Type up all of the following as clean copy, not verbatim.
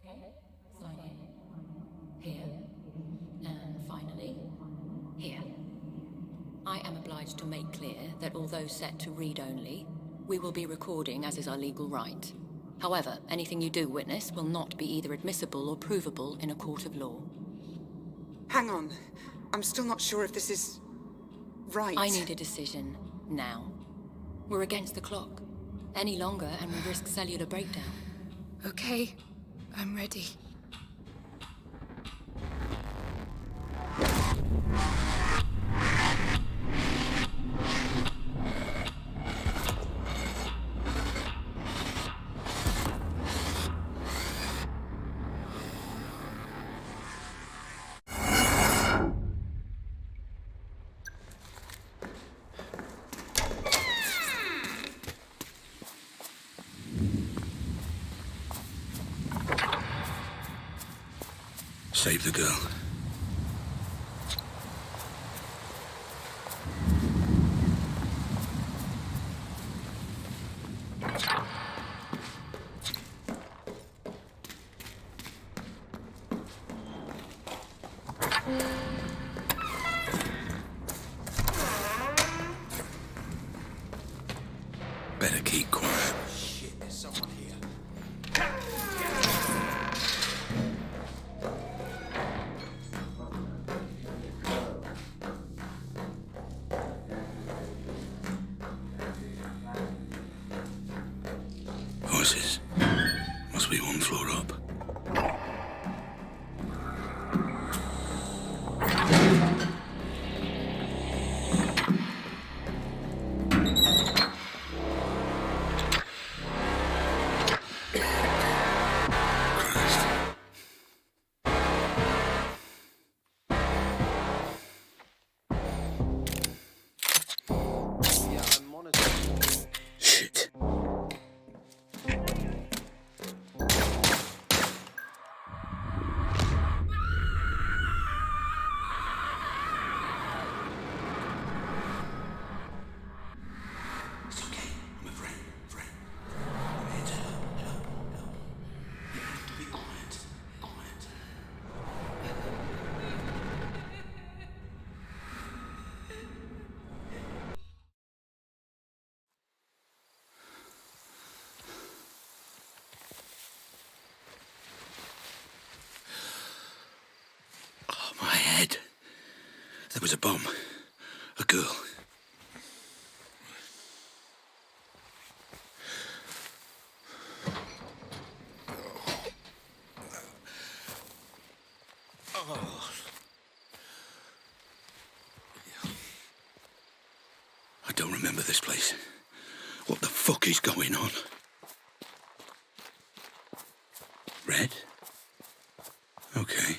Sign in. Here. And finally, here. I am obliged to make clear that although set to read only, we will be recording as is our legal right. However, anything you do witness will not be either admissible or provable in a court of law. Hang on. I'm still not sure if this is... right. I need a decision now. We're against the clock. Any longer and we risk cellular breakdown. Okay, I'm ready. Save the girl. Better keep quiet. Shit, there's someone here. Voices. Must be one floor up. Yeah, I'm monitoring. Shit. It's okay. I'm a friend. I'm here to help. You have to be quiet. Oh, my head. There was a bomb. A girl. I don't remember this place. What the fuck is going on? Red? Okay.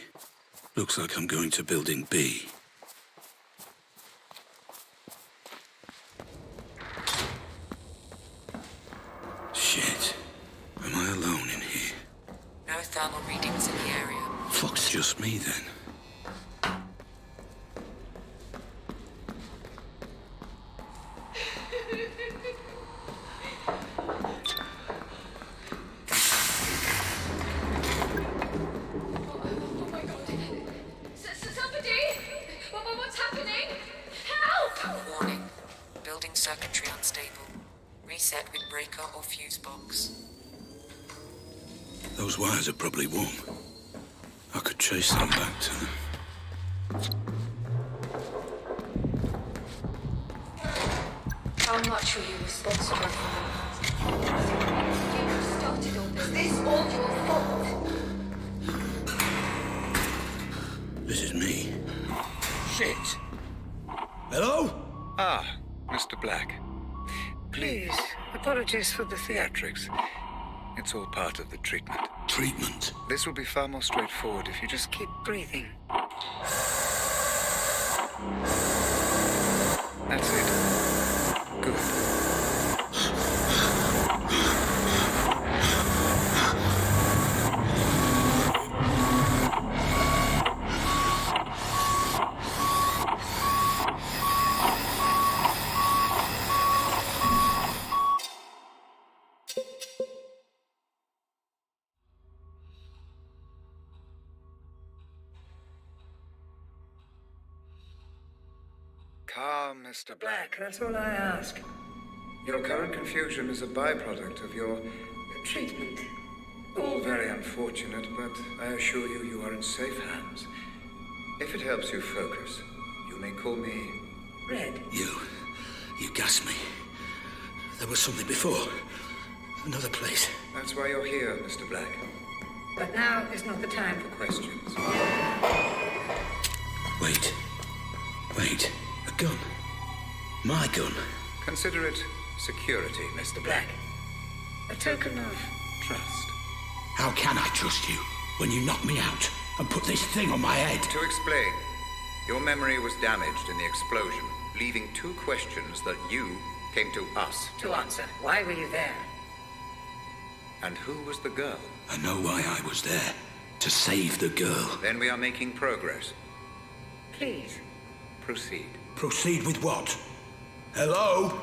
Looks like I'm going to building B. Shit. Am I alone in here? No thermal readings in the area. Fuck's just me then. Oh my god. Somebody! What's happening? Help! Warning. Building circuitry unstable. Reset with breaker or fuse box. Those wires are probably warm. I could chase them back to them. How much were you responsible for? You started all this. This all your fault. This is me. Shit. Hello? Ah, Mr. Black. Please, apologies for the theatrics. It's all part of the treatment. Treatment? This will be far more straightforward if you just keep breathing. That's it. Good. Calm, Mr. Black. That's all I ask. Your current confusion is a byproduct of your Treatment. all very unfortunate, but I assure you, you are in safe hands. If it helps you focus, you may call me Red. You gassed me. There was something before. Another place. That's why you're here, Mr. Black. But now is not the time for Questions? Wait. A gun. My gun. Consider it security, Mr. Black. a token of Trust. How can I trust you when you knock me out and put this thing on my head? To explain, your memory was damaged in the explosion, leaving two questions that you came to us to answer. Why were you there? And who was the girl? I know why I was there. To save the girl. Then we are making progress. Please. Proceed. Proceed with what? Hello?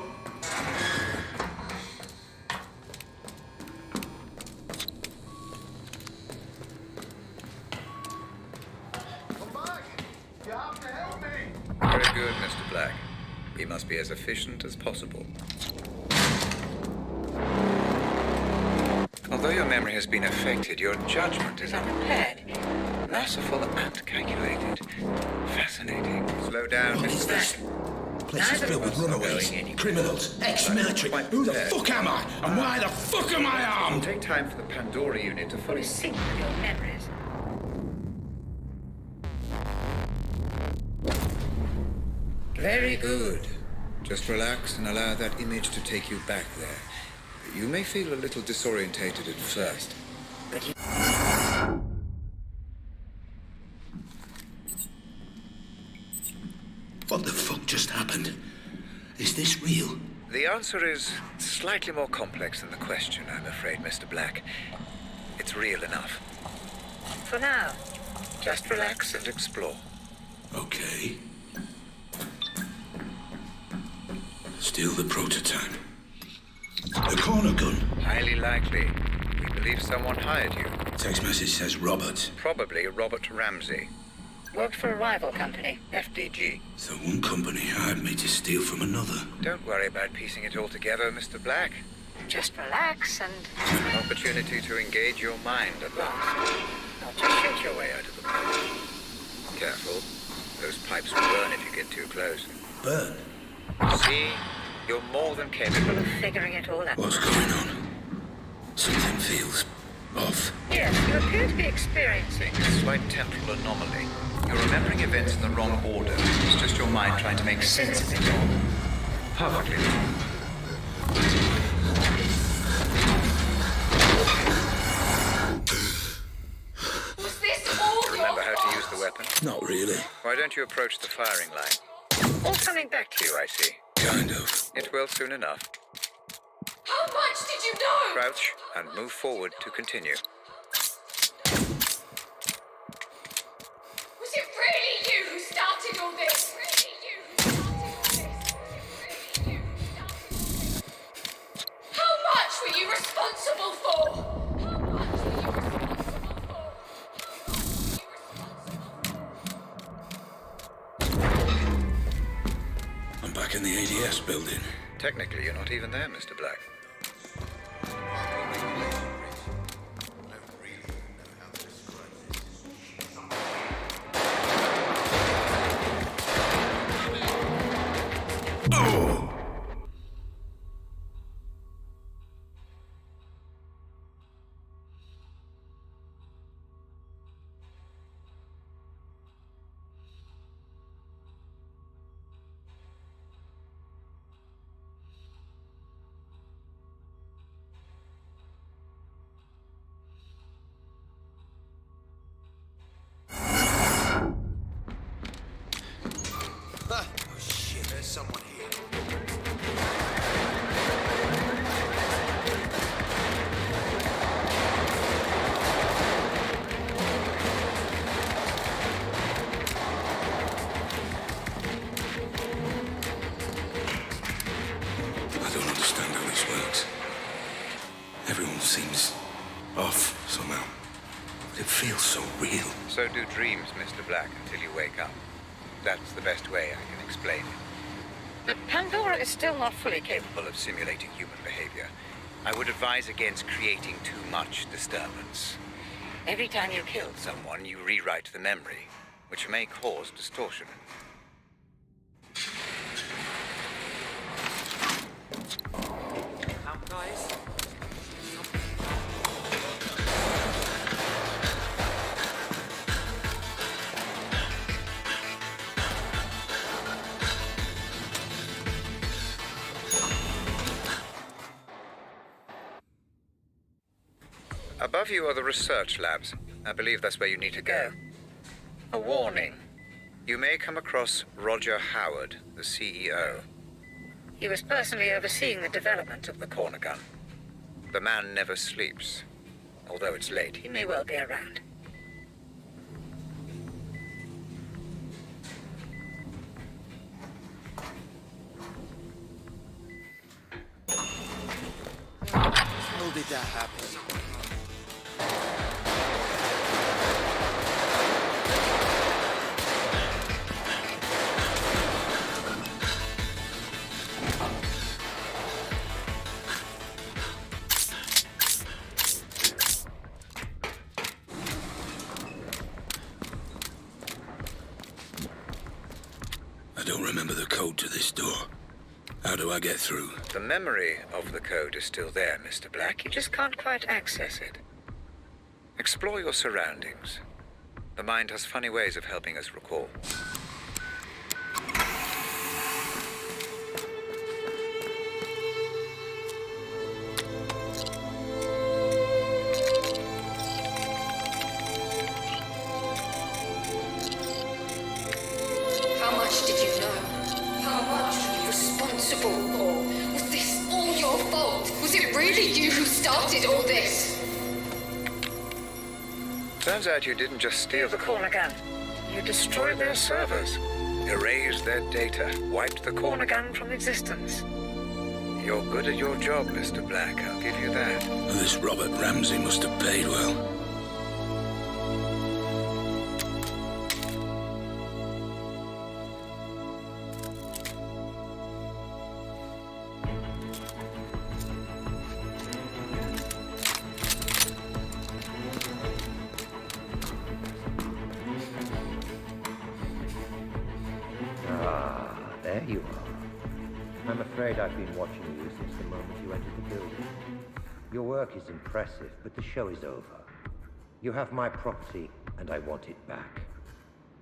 Very good, Mr. Black. We must be as efficient as possible. Although your memory has been affected, your judgment is unpaired. Merciful and calculated. Fascinating. Slow down, What Mr. is Black. this? Place is filled with runaways, criminals, ex-military. Who the fuck am I? And why the fuck am I It'll armed? take time for the Pandora unit to fully Sync with your memories. Very good. Just relax and allow that image to take you back there. You may feel a little disorientated at first. What the fuck just happened? Is this real? The answer is slightly more complex than the question, I'm afraid, Mr. Black. It's real enough. For now, just relax. And explore. Okay. Still the prototype. A corner gun. Highly likely. We believe someone hired you. Text message says Robert. Probably Robert Ramsey. Worked for a rival company. FDG. So one company hired me to steal from another. Don't worry about piecing it all together, Mr. Black. Just relax and An opportunity to engage your mind at last. Not to shoot your way out of the pipe. Careful. Those pipes will burn if you get too close. Burn? See? You're more than capable of... figuring it all out. What's going on? Something feels off. Yes, you appear to be experiencing. A slight temporal anomaly. You're remembering events in the wrong order. It's just your mind trying to make sense of it all. Perfectly. Was this all your Remember how to fault? use the weapon? Not really. Why don't you approach the firing line? All coming back to you, I see. Kind of. It will soon enough. How much did you know? Crouch and move forward to continue. Was it really you who started all this? Really you who started all this? Was it really you who started all this? How much were you responsible for? How much were you responsible for? How much were you responsible for? I'm back in the ADS building. Technically, you're not even there, Mr. Black. Oh shit, there's someone here. I don't understand how this works. Everyone seems off somehow. It feels so real. So do dreams, Mr. Black, until you wake up. That's the best way I can explain it. The Pandora is still not fully capable. Of simulating human behavior. I would advise against creating too much disturbance. Every time you kill Someone, you rewrite the memory, which may cause distortion. Out, guys. Above you are the research labs. I believe that's where you need to go. A warning. You may come across Roger Howard, the CEO. He was personally overseeing the development of the corner gun. The man never sleeps. Although it's late, He may well be around. How did that happen? I don't remember the code to this door. How do I get through? The memory of the code is still there, Mr. Black. You just can't quite access it. Explore your surroundings. The mind has funny ways of helping us recall. How much did you know? How much were you responsible for? Was this all your fault? Was it really you who started all this? Turns out you didn't just steal The the corner gun. You destroyed their servers. erased their data, wiped the Corner corner. gun from existence. You're good at your job, Mr. Black. I'll give you that. Well, this Robert Ramsey must have paid well. Ah, there you are. I'm afraid I've been watching you since the moment you entered the building. Your work is impressive, but the show is over. You have my property, and I want it back.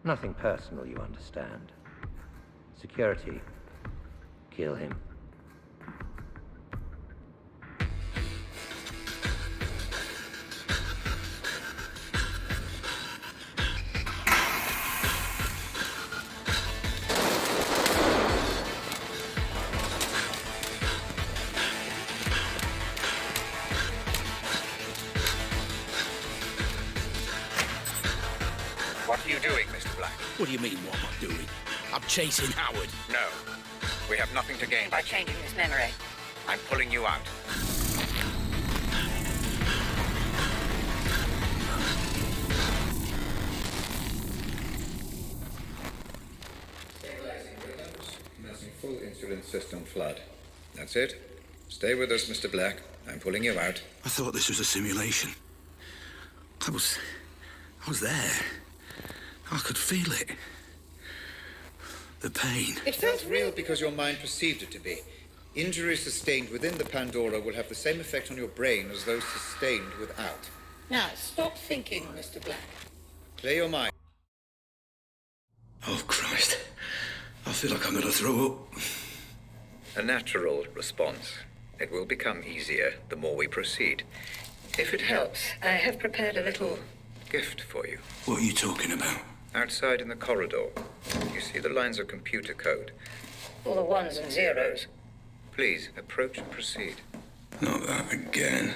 Nothing personal, you understand. Security. Kill him. What are you doing, Mr. Black? What do you mean, what am I doing? I'm chasing Howard. No. We have nothing to gain By changing his memory. I'm pulling you out. Stabilizing rhythms. Commencing full insulin system flood. That's it. Stay with us, Mr. Black. I'm pulling you out. I thought this was a simulation. I was there. I could feel it. The pain. It felt real because your mind perceived it to be. Injuries sustained within the Pandora will have the same effect on your brain as those sustained without. Now, stop thinking, Mr. Black. Clear your mind. Oh, Christ. I feel like I'm gonna throw up. A natural response. It will become easier the more we proceed. If it helps, I have prepared a little. gift for you. What are you talking about? Outside in the corridor, you see the lines of computer code. All the ones and zeros. Please, approach and proceed. Not that again.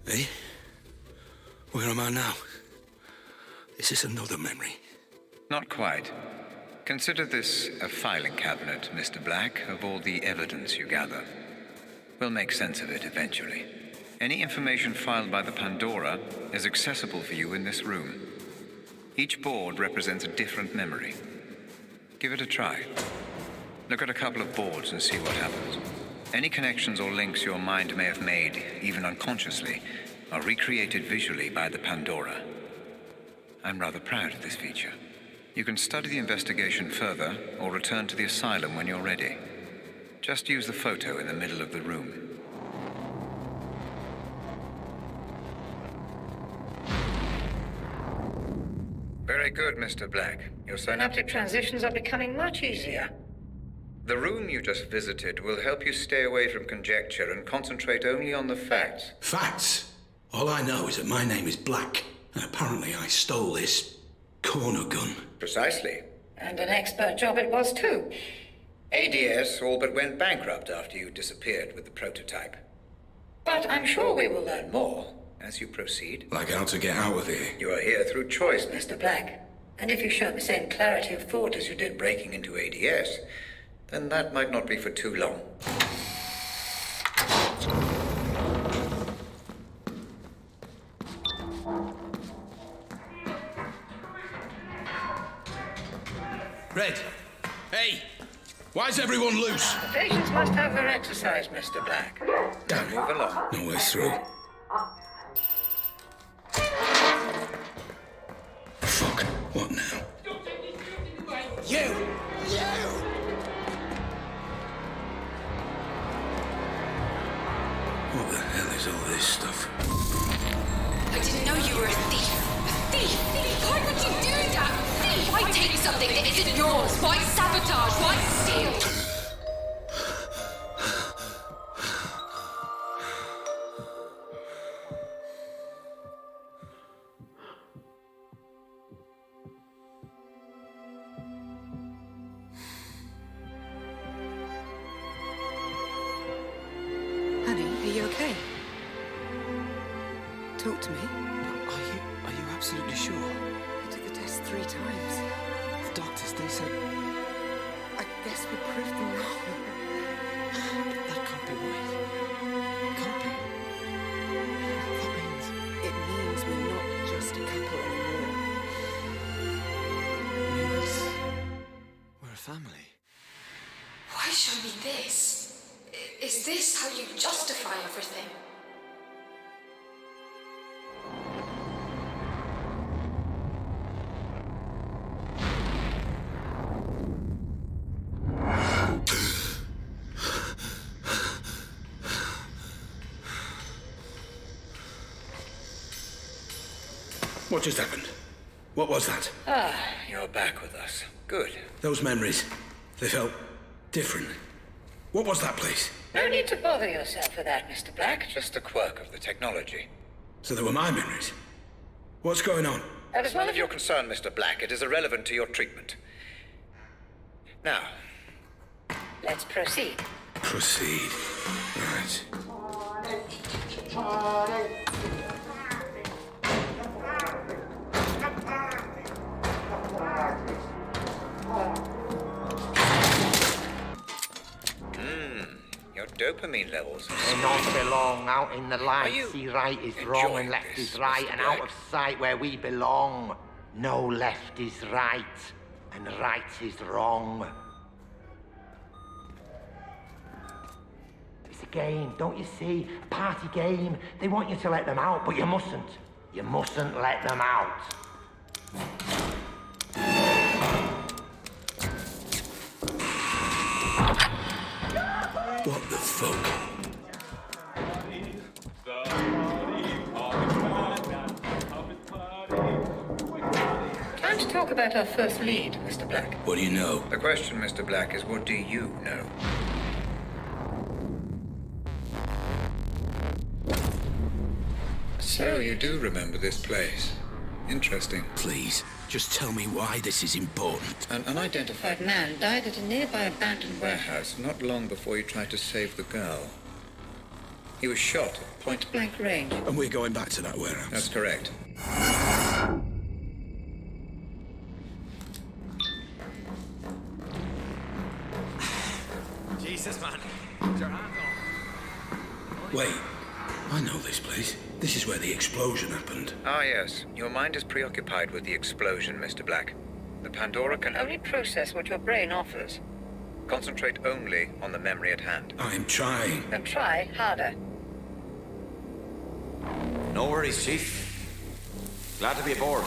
Hey? Where am I now? Is this another memory? Not quite. Consider this a filing cabinet, Mr. Black, of all the evidence you gather. We'll make sense of it eventually. Any information filed by the Pandora is accessible for you in this room. Each board represents a different memory. Give it a try. Look at a couple of boards and see what happens. Any connections or links your mind may have made, even unconsciously, are recreated visually by the Pandora. I'm rather proud of this feature. You can study the investigation further or return to the asylum when you're ready. Just use the photo in the middle of the room. Very good, Mr. Black. Your Synaptic transitions are becoming much easier. The room you just visited will help you stay away from conjecture and concentrate only on the facts. Facts? All I know is that my name is Black, and apparently I stole this corner gun. Precisely. And an expert job it was too. ADS all but went bankrupt after you disappeared with the prototype. But I'm sure we will learn more. As you proceed, Like how to get out of here. you are here through choice, Mr. Black. And if you show the same clarity of thought as you did breaking into ADS, then that might not be for too long. Red! Hey! Why is everyone loose? The patients must have their exercise, Mr. Black. Now move along. No way through. Fuck. What now? You! What the hell is all this stuff? I didn't know you were a thief. A thief! Why would you do that? Thief! Why take something that isn't yours? Why sabotage? Why steal? Honey, are you okay? Talk to me. Are you absolutely sure? I took the test 3 times. The doctors, they said I guess we proved them wrong. that can't be right. Can't be. That means It means we're not just a couple anymore. we're a family. Why show me this? Is this how you justify everything? What just happened? What was that? You're back with us. Good. Those memories. They felt different. What was that place? No need to bother yourself with that, Mr. Black. Just a quirk of the technology. So they were my memories. What's going on? That is None of your concern, Mr. Black. It is irrelevant to your treatment. Now, Let's proceed. Proceed. Right. your dopamine levels. They not belong out in the light. you See right is wrong enjoying and left this, is right, Mr. and out Black? of sight where we belong. No left is right, and right is wrong. It's a game, don't you see? A party game. They want you to let them out, but you mustn't. You mustn't let them out. What the fuck? Time to talk about our first lead, Mr. Black. What do you know? The question, Mr. Black, is what do you know? So you do remember this place. Interesting. Please, just tell me why this is important. An unidentified Man died at a nearby abandoned warehouse. warehouse not long before you tried to save the girl. He was shot at point. Blank range. And we're going back to that warehouse. That's correct. Jesus, man. Put your hands on. Wait, I know this place. This is where the explosion happened. Ah, yes. Your mind is preoccupied with the explosion, Mr. Black. The Pandora can Only process what your brain offers. concentrate only on the memory at hand. I'm trying. Then try harder. No worries, Chief. Glad to be aboard.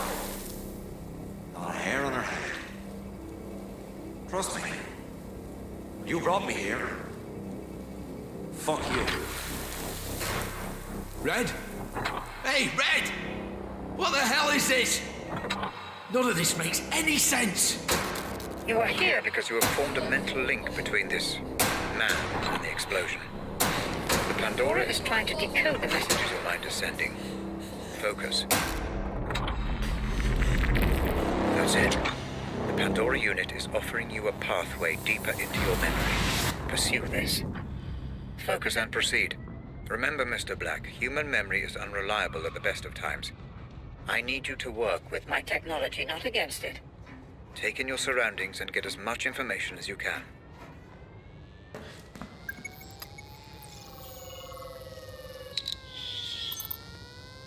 Not a hair on her head. Trust me. You brought me here. Fuck you. Red? Hey, Red! What the hell is this? None of this makes any sense. You are here Because you have formed a mental link between this man and the explosion. The Pandora is trying to decode the messages. your mind is sending. Focus. That's it. The Pandora unit is offering you a pathway deeper into your memory. Pursue this. Focus and proceed. Remember, Mr. Black, human memory is unreliable at the best of times. I need you to work with my technology, not against it. Take in your surroundings and get as much information as you can.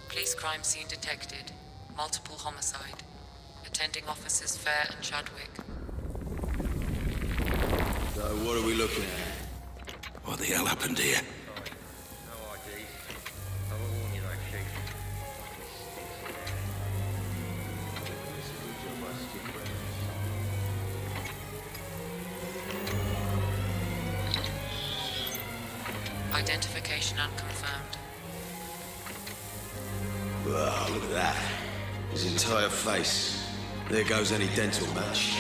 Police crime scene detected. Multiple homicide. Attending officers Fair and Chadwick. So what are we looking at? What the hell happened here? Identification unconfirmed. Wow, look at that. His entire face. There goes any dental match.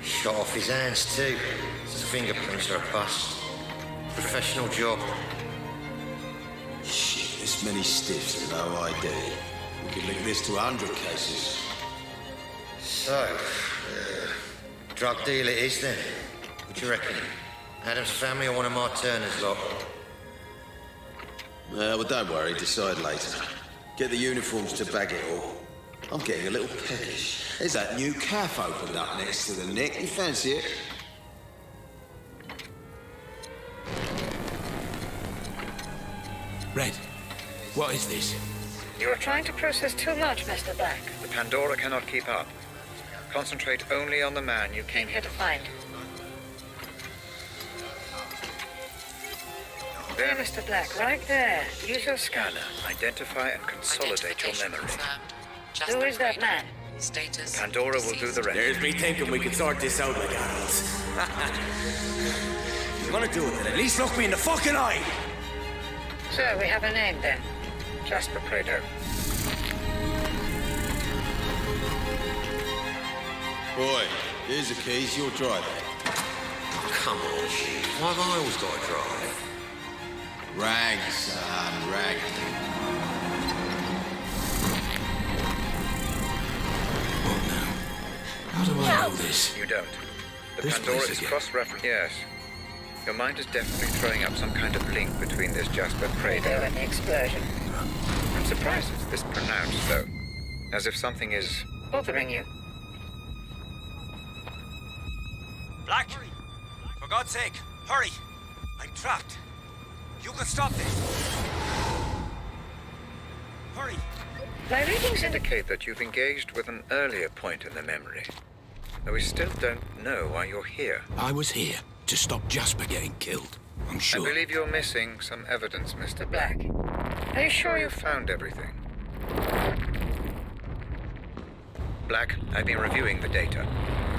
Shot off his hands too. His fingerprints are a bust. Professional job. Shit, this many stiffs and no ID. We could link this to 100 cases. So, drug deal it is then. What do you reckon? Adam's family or one of my Turner's lot? Well, don't worry, decide later. Get the uniforms to bag it all. I'm getting a little peckish. There's that new cafe opened up next to the Nick. You fancy it? Red, what is this? You are trying to process too much, Mr. Black. The Pandora cannot keep up. Concentrate only on the man you Came here to find. There, Mr. Black, right there. Use your scanner. Identify and consolidate your memory. Who is that man? Status. Pandora will do the rest. There's me thinking we could sort this out like adults. If you want to do it, then at least look me in the fucking eye. So, we have a name then. Jasper Prado. Boy, here's the keys. You're driving. Come on, Chief. Why have I always got to drive? Rag, son, rag. What now? How do I know this? You don't. The This Pandora place is again. cross-referenced. Yes. Your mind is definitely throwing up some kind of link between this Jasper Prado. There and the explosion. I'm surprised it's this pronounced, though. As if something is... Bothering you. Black, for God's sake, hurry. I'm trapped. You can stop this. Hurry. My readings indicate indicate that you've engaged with an earlier point in the memory. Though we still don't know why you're here. I was here to stop Jasper getting killed. I'm I sure. believe you're missing some evidence, Mr. Black. Are you sure You found everything. Black, I've been reviewing the data.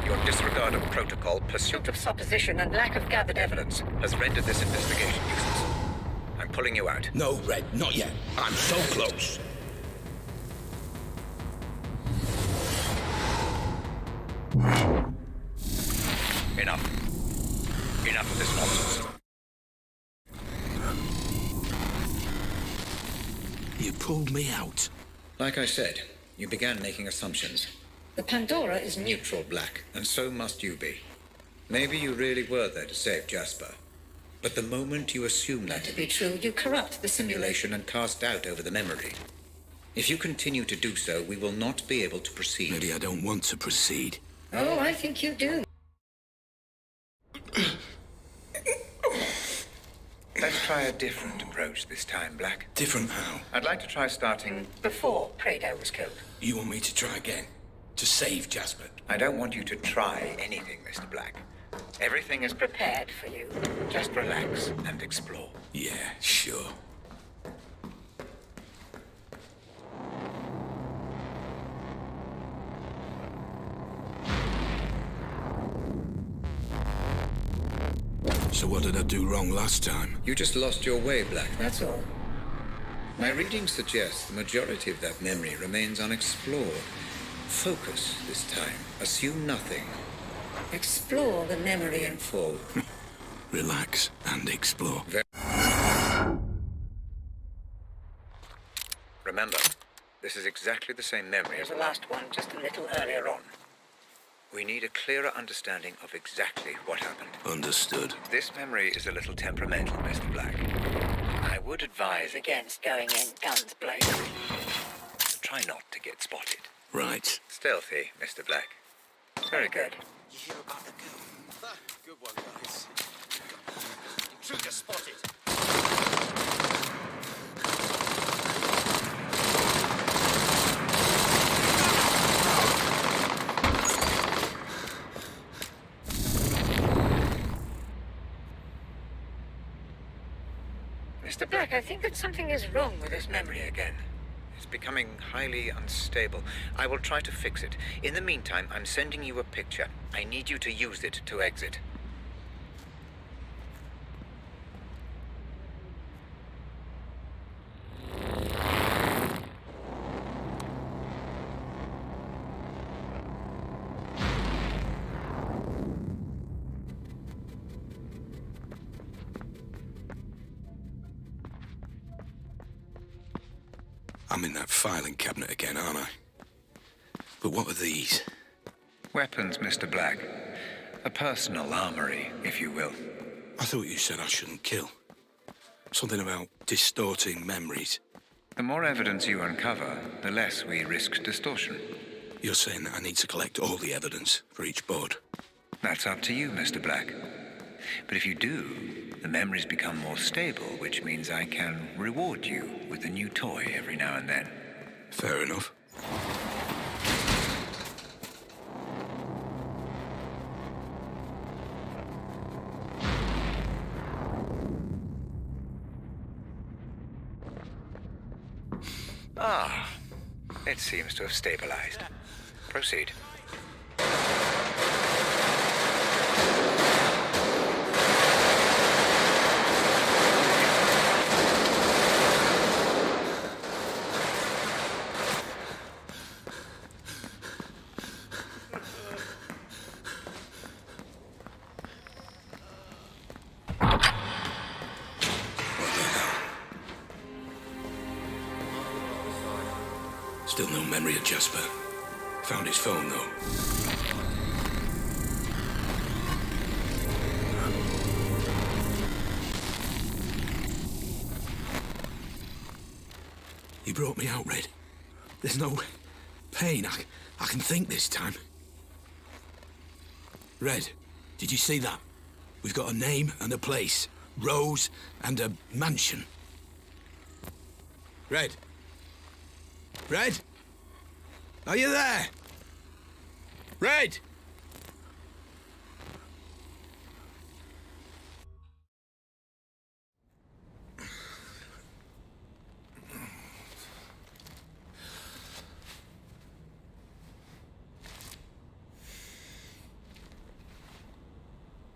Your disregard of protocol, pursuit of supposition and lack of gathered evidence? has rendered this investigation useless. I'm pulling you out. No, Red, not yet. I'm so close. Enough. Enough of this nonsense. You pulled me out. Like I said, you began making assumptions. The Pandora is new. Neutral, Black, and so must you be. Maybe you really were there to save Jasper. But the moment you assume that To be true, you corrupt the simulation. simulation and cast doubt over the memory, if you continue to do so, we will not be able to proceed. Maybe I don't want to proceed. Oh, I think you do. try a different approach this time, Black? Different how? I'd like to try starting... Before Prado was killed. You want me to try again? To save Jasper? I don't want you to try anything, Mr. Black. Everything is prepared for you. Just relax and explore. Yeah, sure. So what did I do wrong last time? You just lost your way, Black, that's all. My readings suggest the majority of that memory remains unexplored. Focus this time. Assume nothing. Explore the memory In full. Relax and explore. Remember, this is exactly the same memory as the last one, just a little earlier on. We need a clearer understanding of exactly what happened. Understood. This memory is a little temperamental, Mr. Black. I would advise Against going in guns blazing. try not to get spotted. Right. Stealthy, Mr. Black. Very good. You hear about the girl? Good one, guys. Intruder spotted. Mr. Black, I think that something is wrong with this memory again. It's becoming highly unstable. I will try to fix it. In the meantime, I'm sending you a picture. I need you to use it to exit. I'm in that filing cabinet again, aren't I? But what are these? Weapons, Mr. Black. A personal armory, if you will. I thought you said I shouldn't kill. Something about distorting memories. The more evidence you uncover, the less we risk distortion. You're saying that I need to collect all the evidence for each board? That's up to you, Mr. Black. But if you do, the memories become more stable, which means I can reward you with a new toy every now and then. Fair enough. Ah, it seems to have stabilized. Proceed. Still no memory of Jasper. Found his phone, though. He brought me out, Red. There's no pain. I can think this time. Red, did you see that? We've got a name and a place. Rose and a mansion. Red? Red? Are you there? Red?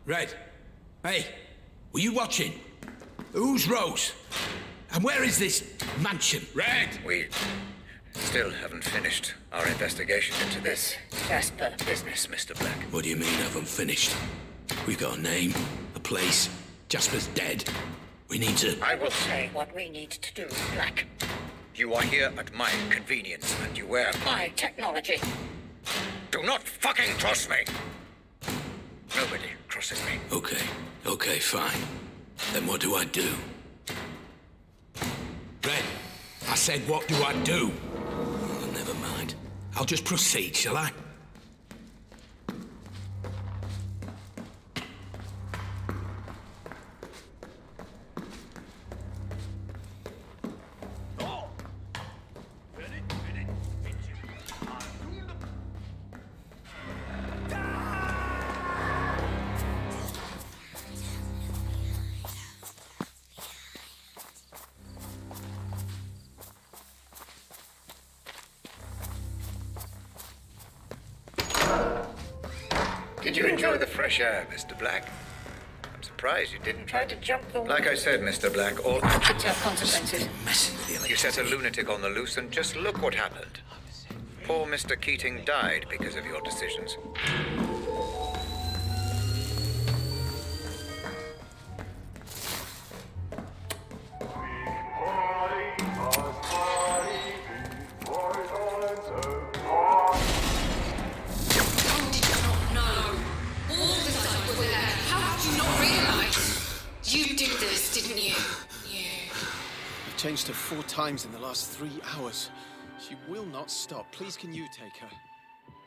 Red? Hey, were you watching? Who's Rose? And where is this mansion? Red! We still haven't finished our investigation into this Jasper business. Mr. Black. What do you mean, haven't finished? We've got a name, a place. Jasper's dead. We need to... I will say what we need to do, Black. You are here at my convenience, and you wear My technology. Do not fucking trust me! Nobody crosses me. Okay, fine. Then what do I do? Red, I said, what do I do? Oh, never mind. I'll just proceed, shall I? you enjoy the fresh air, Mr. Black? I'm surprised you didn't Try to jump the wall. Like I said, Mr. Black, all Could have consequences. You set a lunatic on the loose, and just look what happened. Poor Mr. Keating died because of your decisions. You did this, didn't you? I've changed her 4 times in the last 3 hours. She will not stop. Please, can you take her?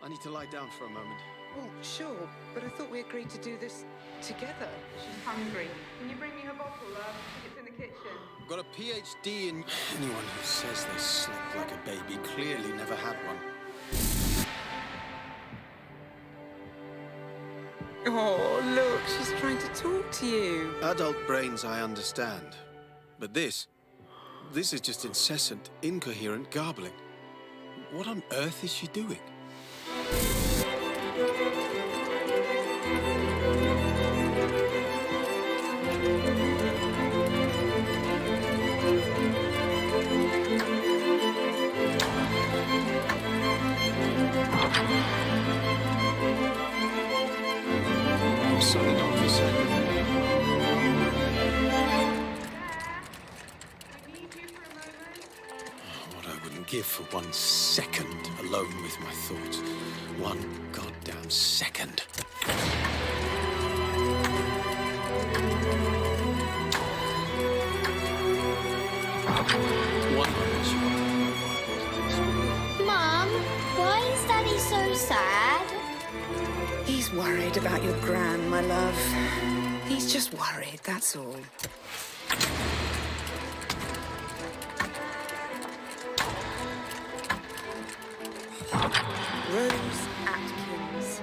I need to lie down for a moment. Oh, sure, but I thought we agreed to do this together. She's hungry. Can you bring me her bottle? It's in the kitchen. I've got a PhD in... Anyone who says they slept like a baby clearly never had one. Oh, look, she's trying to talk to you. Adult brains, I understand. But this is just incessant, incoherent garbling. What on earth is she doing? I'm sorry, not for a second. What I wouldn't give for 1 second alone with my thoughts. 1 goddamn second. Mum, why is Daddy so sad? He's worried about your gran, my love. He's just worried, that's all. Rose Atkins.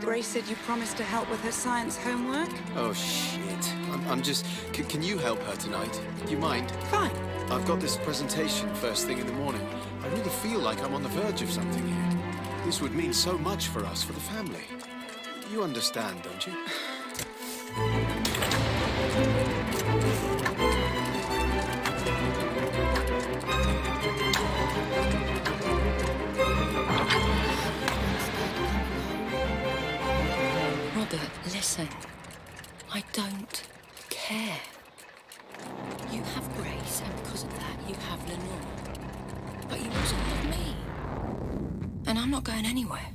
Ray said you promised to help with her science homework? Oh, shit. I'm just... Can you help her tonight? Do you mind? Fine. I've got this presentation first thing in the morning. I really feel like I'm on the verge of something here. This would mean so much for us, for the family. You understand, don't you? Robert, listen. I don't care. You have Grace, and because of that, you have Lenore. But you also have me. And I'm not going anywhere.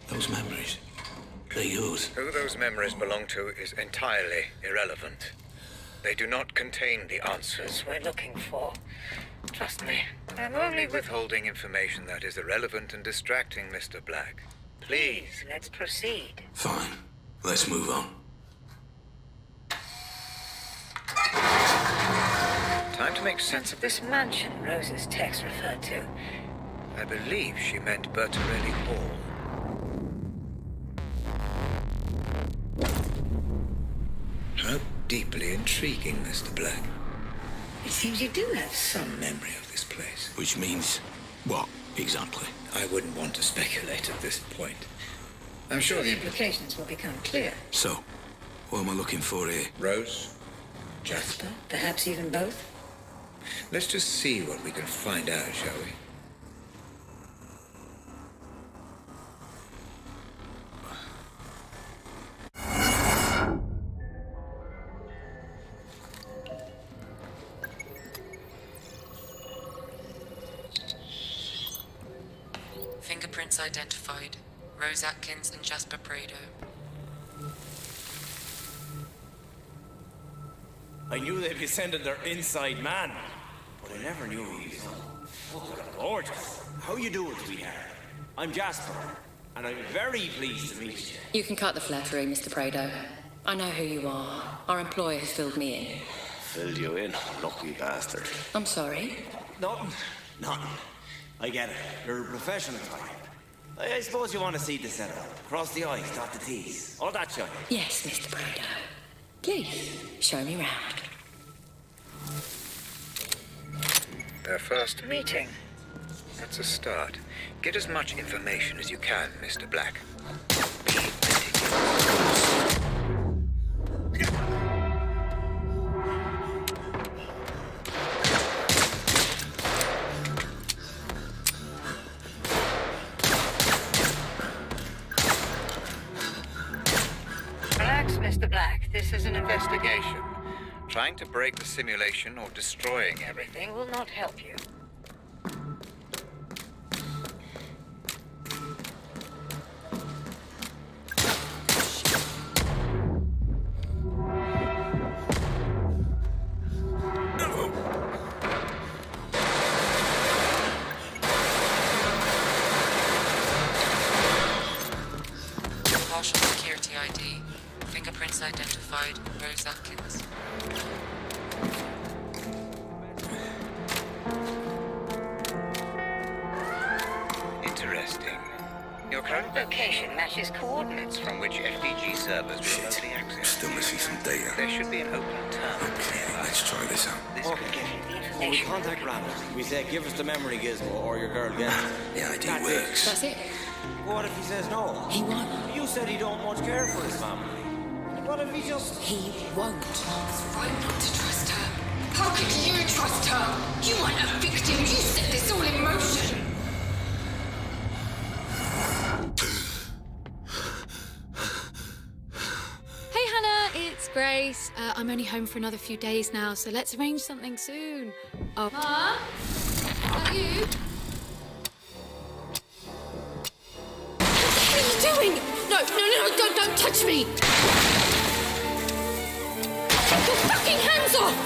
Those memories, they're yours. Who those memories belong to is entirely irrelevant. They do not contain the answers We're looking for. Trust me. I'm only withholding information that is irrelevant and distracting, Mr. Black. Please. Let's proceed. Fine. Let's move on. Time to make sense of This mansion Rose's text referred to. I believe she meant Bertarelli Hall. How deeply intriguing, Mr. Black. It seems you do have some memory of this place. Which means what, exactly? I wouldn't want to speculate at this point. I'm sure The implications will become clear. So, what am I looking for here? Rose? Jasper? Perhaps even both? Let's just see what we can find out, shall we? Fingerprints identified. Rose Atkins and Jasper Prado. I knew they'd be sending their inside man, but I never knew he was fucking gorgeous. How you doing, sweetheart? I'm Jasper, and I'm very pleased to meet you. You can cut the flattery, Mr. Prado. I know who you are. Our employer has filled me in. Filled you in, lucky bastard. I'm sorry. Nothing. I get it. You're a professional type. I suppose you want to see the setup. Cross the I's, dot the T's. All that shit. Yes, Mr. Prado. Please, show me round. Their first Meeting. That's a start. Get as much information as you can, Mr. Black. Be Relax, Mr. Black. This is an investigation. Trying to break the simulation or destroying everything. Everything will not help you. Partial security ID. Fingerprints identified. Rose Atkins. Interesting. Your current Location matches coordinates from which FDG servers remotely access. Still missing some data. There should be an open terminal. Okay, let's try this out. This Okay. When we contact Randall, we say, give us the memory gizmo or your girl gets it. The ID That's works. That's it. What if he says no? He won't. You said he don't much care for his family. What if he just... He won't. It's right not to trust her. How could you trust her? You aren't a victim. You set this all in motion. Hey Hannah, it's Grace. I'm only home for another few days now, so let's arrange something soon. Oh. Mom? Is that you? What are you doing? No, don't touch me. Take your fucking hands off.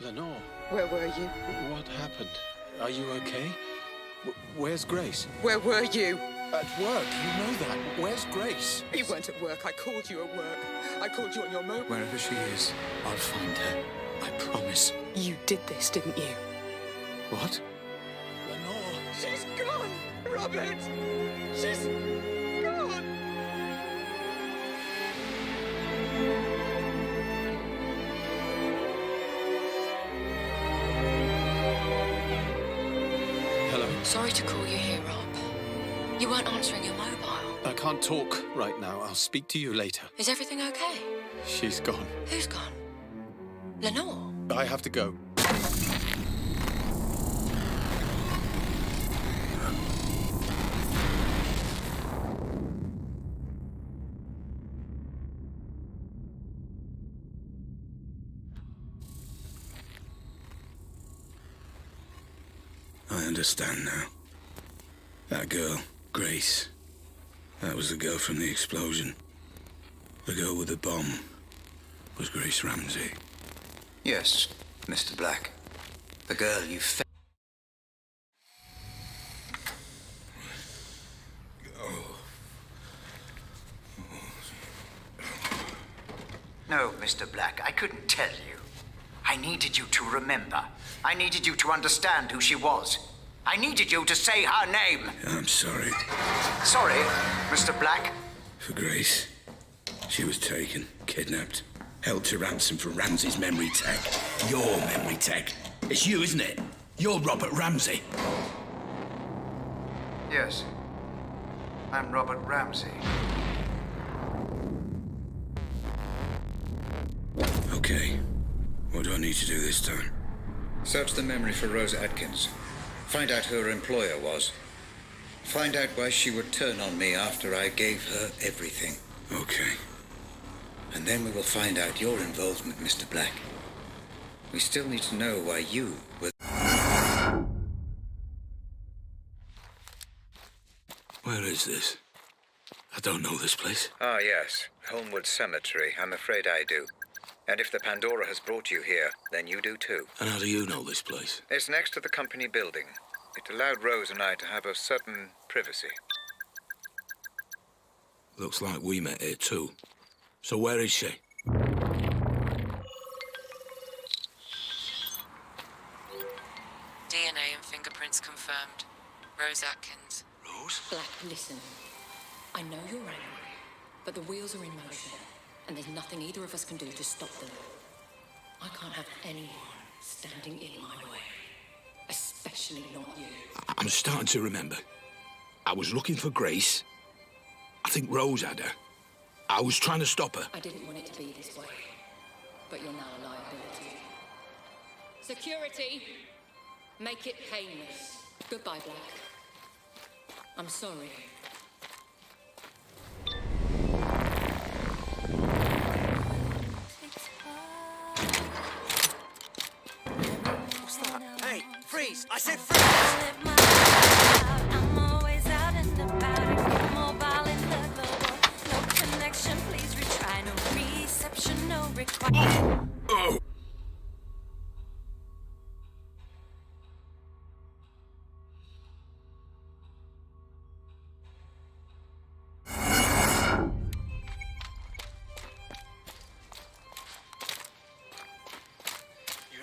Lenore, Where were you? what happened? Are you okay? Where's Grace? Where were you? At work, you know that. Where's Grace? You weren't at work. I called you at work. I called you on your mobile. Wherever she is, I'll find her. I promise. You did this, didn't you? What? Lenore! She's gone! Robert! She's gone! Hello? Sorry to call you here, Rob. You weren't answering your mobile. I can't talk right now. I'll speak to you later. Is everything okay? She's gone. Who's gone? Lenore? I have to go. I understand now. That girl, Grace. That was the girl from the explosion. The girl with the bomb was Grace Ramsey. Yes, Mr. Black. The girl you No, Mr. Black, I couldn't tell you. I needed you to remember. I needed you to understand who she was. I needed you to say her name. I'm sorry. Sorry, Mr. Black. For Grace. She was taken, kidnapped, held to ransom for Ramsey's memory tech. Your memory tech. It's you, isn't it? You're Robert Ramsey. Yes. I'm Robert Ramsey. Okay. What do I need to do this time? Search the memory for Rose Atkins. Find out who her employer was. Find out why she would turn on me after I gave her everything. Okay. And then we will find out your involvement, Mr. Black. We still need to know why you were... Where is this? I don't know this place. Ah, yes. Homewood Cemetery. I'm afraid I do. And if the Pandora has brought you here, then you do too. And how do you know this place? It's next to the company building. It allowed Rose and I to have a certain privacy. Looks like we met here too. So where is she? DNA and fingerprints confirmed. Rose Atkins. Rose? Black, listen. I know you're angry, but the wheels are in motion, and there's nothing either of us can do to stop them. I can't have anyone standing in my way, especially not you. I'm starting to remember. I was looking for Grace. I think Rose had her. I was trying to stop her. I didn't want it to be this way, but you're now a liability. Security! Make it painless. Goodbye, Black. I'm sorry. What's that? Hey, freeze! I said freeze! I'm always out and about. I get mobile in the global. No connection, please retry. No reception, no require. Oh!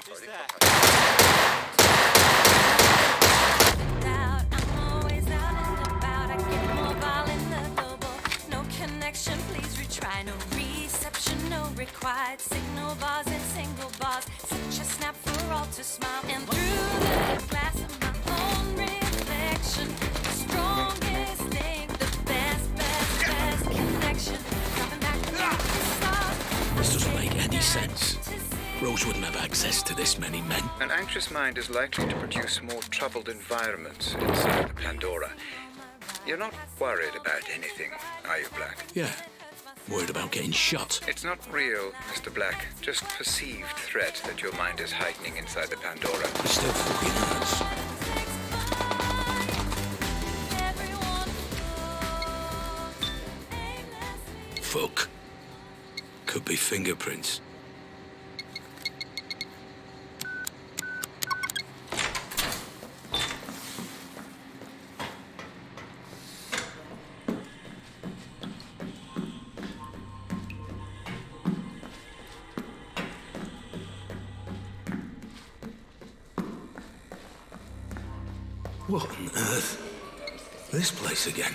Who's that? I'm always out and about. I get mobile in the global. No connection, please retry. No reception, no required. Signal bars and single bars. Such a snap for all to smile. And through the glass of my own reflection, the strongest thing, the best connection. Coming back to the start. This doesn't make any sense. Rose wouldn't have access to this many men. An anxious mind is likely to produce more troubled environments inside the Pandora. You're not worried about anything, are you, Black? Yeah. Worried about getting shot. It's not real, Mr. Black. Just perceived threat that your mind is heightening inside the Pandora. It still fucking hurts. Fuck. Could be fingerprints. What on earth? This place again?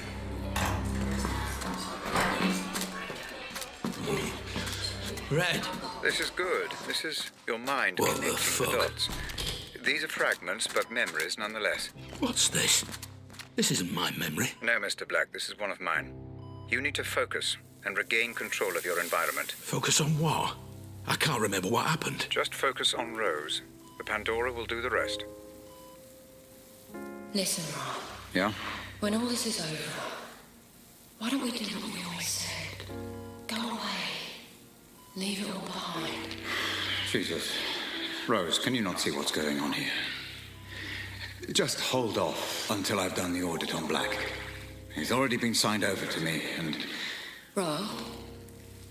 Red. This is good. This is your mind What the connecting fuck? the dots. These are fragments, but memories nonetheless. What's this? This isn't my memory. No, Mr. Black, this is one of mine. You need to focus and regain control of your environment. Focus on what? I can't remember what happened. Just focus on Rose. The Pandora will do the rest. Listen, Rob. Yeah? When all this is over, why don't we do what we always said? Go away. Leave it all behind. Jesus. Rose, can you not see what's going on here? Just hold off until I've done the audit on Black. He's already been signed over to me, and... Rob,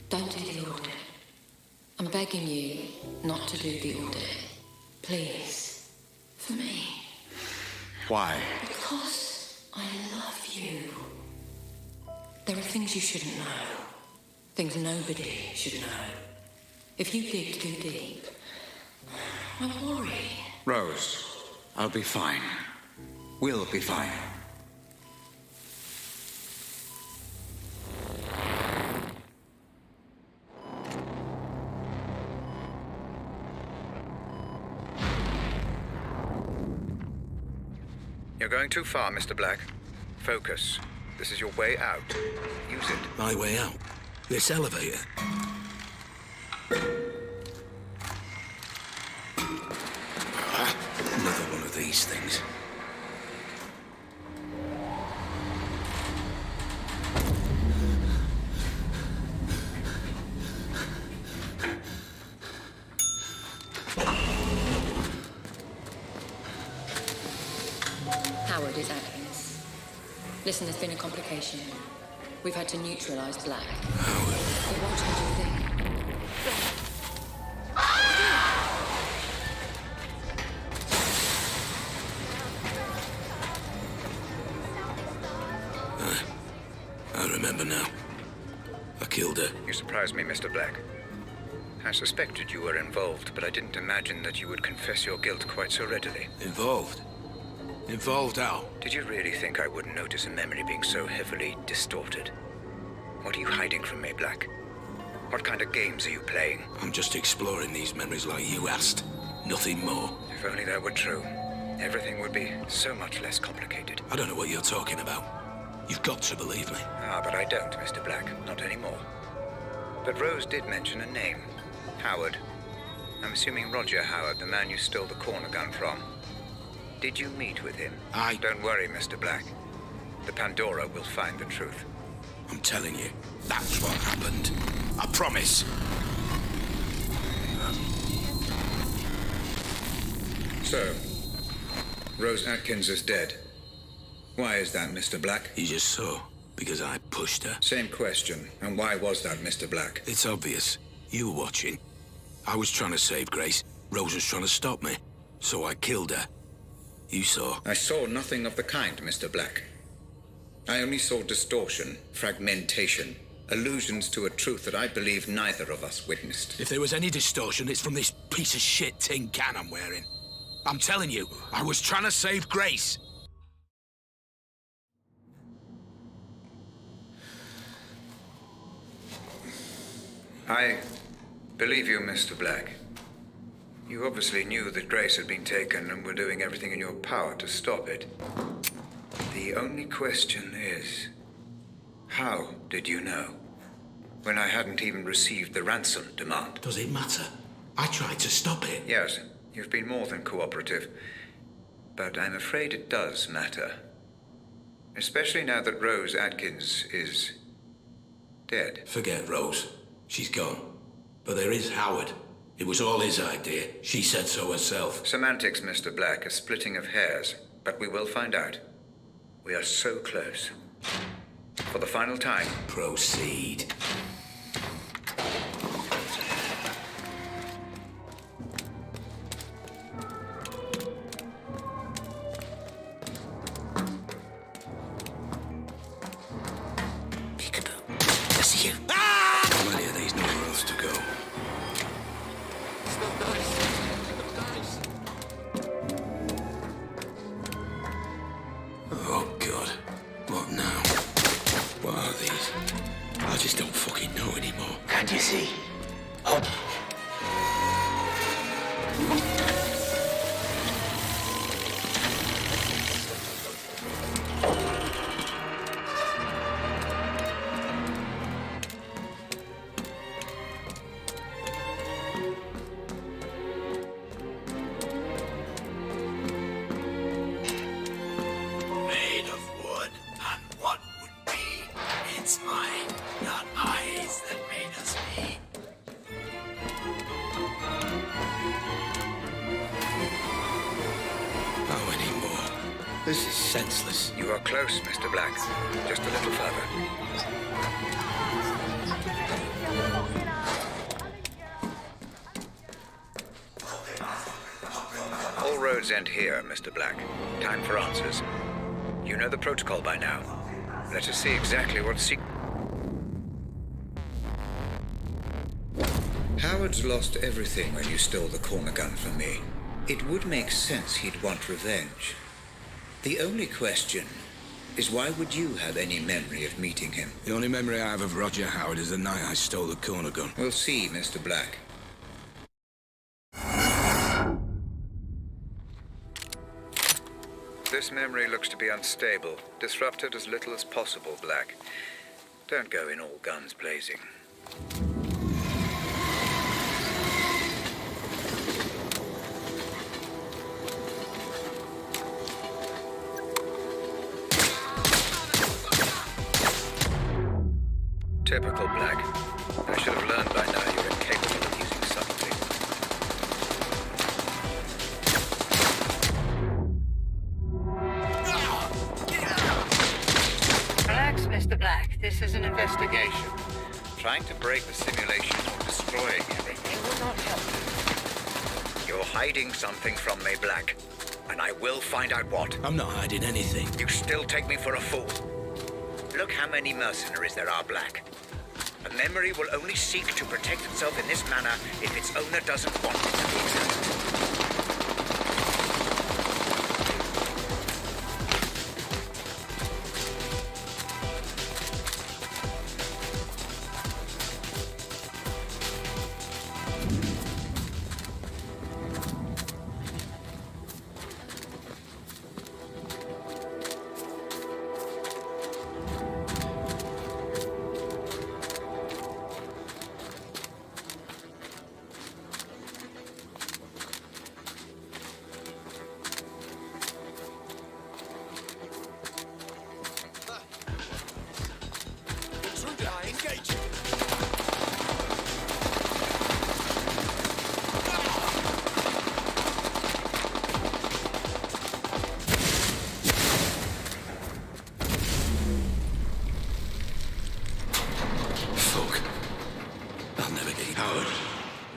don't do the audit. I'm begging you not to do the audit. Please. For me. Why? Because I love you. There are things you shouldn't know. Things nobody should know. If you dig too deep, I worry. Rose, I'll be fine. We'll be fine. You're going too far, Mr. Black. Focus. This is your way out. Use it. My way out? This elevator? Another one of these things. Howard is Atkins. Listen, there's been a complication. We've had to neutralize Black. Howard. But what did you think? surprise me, Mr. Black. I suspected you were involved, but I didn't imagine that you would confess your guilt quite so readily. Involved? Involved how? Did you really think I wouldn't notice a memory being so heavily distorted? What are you hiding from me, Black? What kind of games are you playing? I'm just exploring these memories like you asked. Nothing more. If only that were true, everything would be so much less complicated. I don't know what you're talking about. You've got to believe me. Ah, but I don't, Mr. Black. Not anymore. But Rose did mention a name. Howard. I'm assuming Roger Howard, the man you stole the corner gun from. Did you meet with him? Don't worry, Mr. Black. The Pandora will find the truth. I'm telling you, that's what happened. I promise. So, Rose Atkins is dead. Why is that, Mr. Black? You just saw, because I pushed her. Same question. And why was that, Mr. Black? It's obvious. You were watching. I was trying to save Grace. Rose was trying to stop me. So I killed her. You saw. I saw nothing of the kind, Mr. Black. I only saw distortion, fragmentation, allusions to a truth that I believe neither of us witnessed. If there was any distortion, it's from this piece of shit tin can I'm wearing. I'm telling you, I was trying to save Grace. I believe you, Mr. Black. You obviously knew that Grace had been taken and were doing everything in your power to stop it. The only question is, how did you know? When I hadn't even received the ransom demand. Does it matter? I tried to stop it. Yes, you've been more than cooperative. But I'm afraid it does matter. Especially now that Rose Atkins is dead. Forget Rose. She's gone. But there is Howard. It was all his idea. She said so herself. Semantics, Mr. Black, a splitting of hairs. But we will find out. We are so close. For the final time. Proceed. Peekaboo. I see you. How many of these nowhere else to go? Oh, God. What now? What are these? I just don't fucking know anymore. Can't you see? Oh. Made of wood, and what would be? It's mine, not eyes that made us be. How many more? This is senseless. You are close, Mr. Black. Just a little further. All roads end here, Mr. Black. Time for answers. You know the protocol by now. Let us see exactly what Howard's lost everything when you stole the corner gun from me. It would make sense he'd want revenge. The only question is why would you have any memory of meeting him? The only memory I have of Roger Howard is the night I stole the corner gun. We'll see, Mr. Black. This memory looks to be unstable. Disrupt it as little as possible, Black. Don't go in all guns blazing. Typical Black. I should have learned by now you're incapable of using subtlety. Relax, Mr. Black. This is an investigation. Trying to break the simulation or destroying everything will not help. You're hiding something from me, Black. And I will find out what. I'm not hiding anything. You still take me for a fool. Look how many mercenaries there are, Black. And Memory will only seek to protect itself in this manner if its owner doesn't want it to be examined.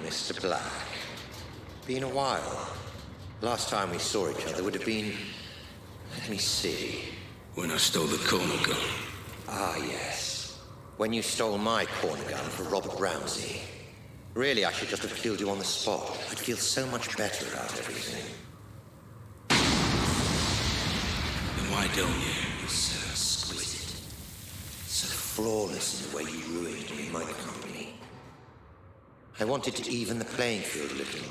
Mr. Black. Been a while. Last time we saw each other would have been... Let me see. When I stole the corner gun. Ah, yes. When you stole my corner gun for Robert Ramsey. Really, I should just have killed you on the spot. I'd feel so much better about everything. Then why don't you? You're so exquisite. So flawless in the way you ruined me in my company. I wanted to even the playing field a little.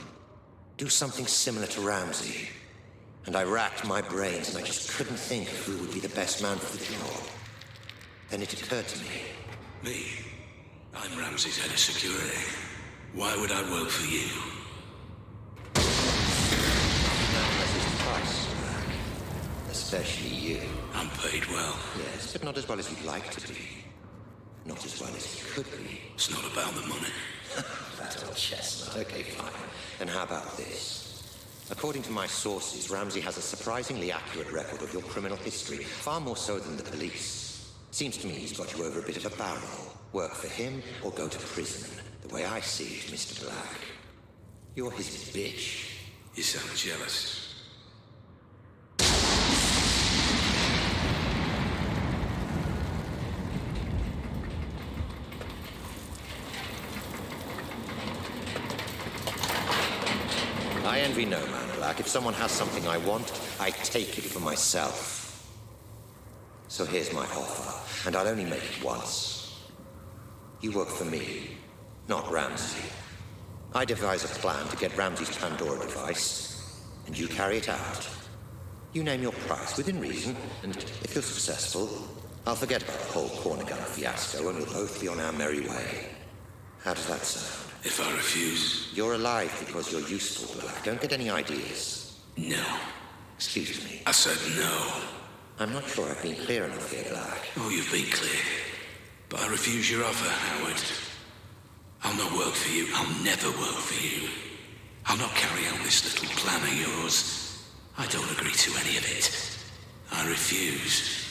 Do something similar to Ramsey. And I racked my brains and I just couldn't think of who would be the best man for the job. Then it occurred to me. Me? I'm Ramsey's head of security. Why would I work for you? That's his price, especially you. I'm paid well. Yes, but not as well as you'd like to be. Not as well as you could be. It's not about the money. That old chestnut. Okay, fine. And how about this? According to my sources, Ramsey has a surprisingly accurate record of your criminal history, far more so than the police. Seems to me he's got you over a bit of a barrel. Work for him or go to prison. The way I see it, Mr. Black. You're his bitch. You sound jealous. I envy no man, Black. If someone has something I want, I take it for myself. So here's my offer, and I'll only make it once. You work for me, not Ramsey. I devise a plan to get Ramsey's Pandora device, and you carry it out. You name your price within reason, and if you're successful, I'll forget about the whole corner gun fiasco, and we'll both be on our merry way. How does that sound? If I refuse? You're alive because you're useful, Black. Don't get any ideas. No. Excuse me. I said no. I'm not sure I've been clear enough here, Black. Oh, you've been clear. But I refuse your offer, Howard. I'll not work for you. I'll never work for you. I'll not carry out this little plan of yours. I don't agree to any of it. I refuse.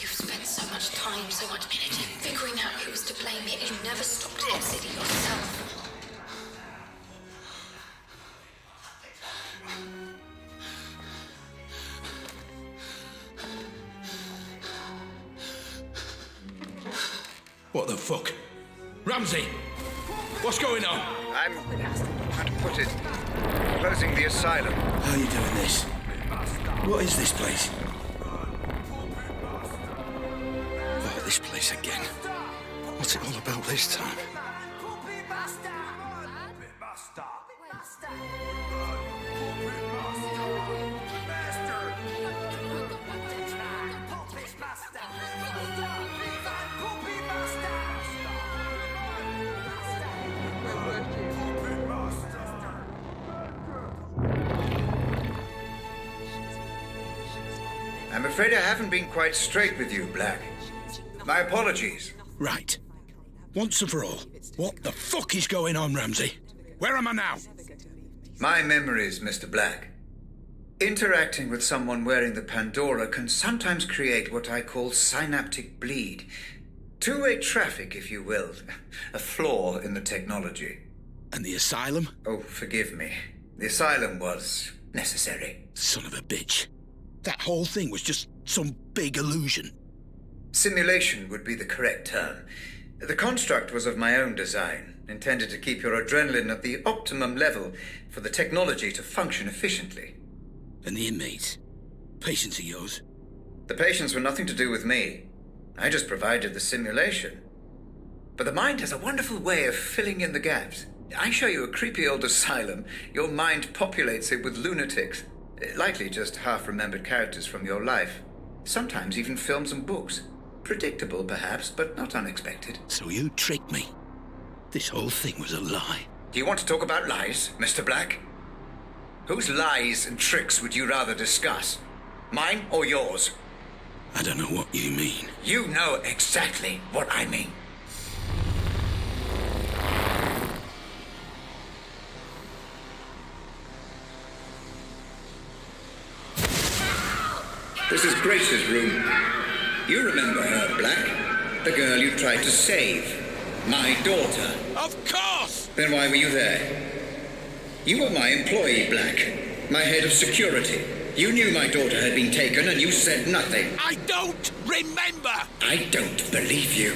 You've spent so much time, so much energy figuring out who's to blame, yet you never stopped to consider yourself. What the fuck? Ramsey! What's going on? I'm, how to put it, closing the asylum. How are you doing this? What is this place? Oh, this place again. What's it all about this time? I'm afraid I haven't been quite straight with you, Black. My apologies. Right. Once and for all, what the fuck is going on, Ramsey? Where am I now? My memories, Mr. Black. Interacting with someone wearing the Pandora can sometimes create what I call synaptic bleed. Two-way traffic, if you will. A flaw in the technology. And the asylum? Oh, forgive me. The asylum was necessary. Son of a bitch. That whole thing was just some big illusion. Simulation would be the correct term. The construct was of my own design, intended to keep your adrenaline at the optimum level for the technology to function efficiently. And the inmates? Patients of yours? The patients were nothing to do with me. I just provided the simulation. But the mind has a wonderful way of filling in the gaps. I show you a creepy old asylum, your mind populates it with lunatics. Likely just half-remembered characters from your life. Sometimes even films and books. Predictable, perhaps, but not unexpected. So you tricked me. This whole thing was a lie. Do you want to talk about lies, Mr. Black? Whose lies and tricks would you rather discuss? Mine or yours? I don't know what you mean. You know exactly what I mean. This is Grace's room. You remember her, Black? The girl you tried to save. My daughter. Of course! Then why were you there? You were my employee, Black. My head of security. You knew my daughter had been taken and you said nothing. I don't remember! I don't believe you.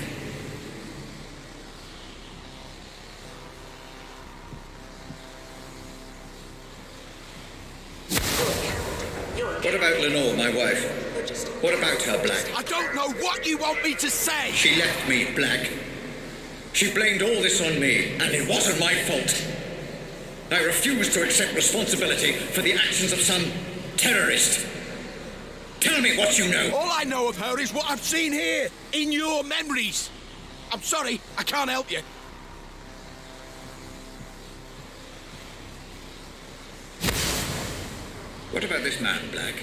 What about Lenore, my wife? What about her, Black? I don't know what you want me to say! She left me, Black. She blamed all this on me, and it wasn't my fault. I refuse to accept responsibility for the actions of some terrorist. Tell me what you know. All I know of her is what I've seen here, in your memories. I'm sorry, I can't help you. What about this man, Black?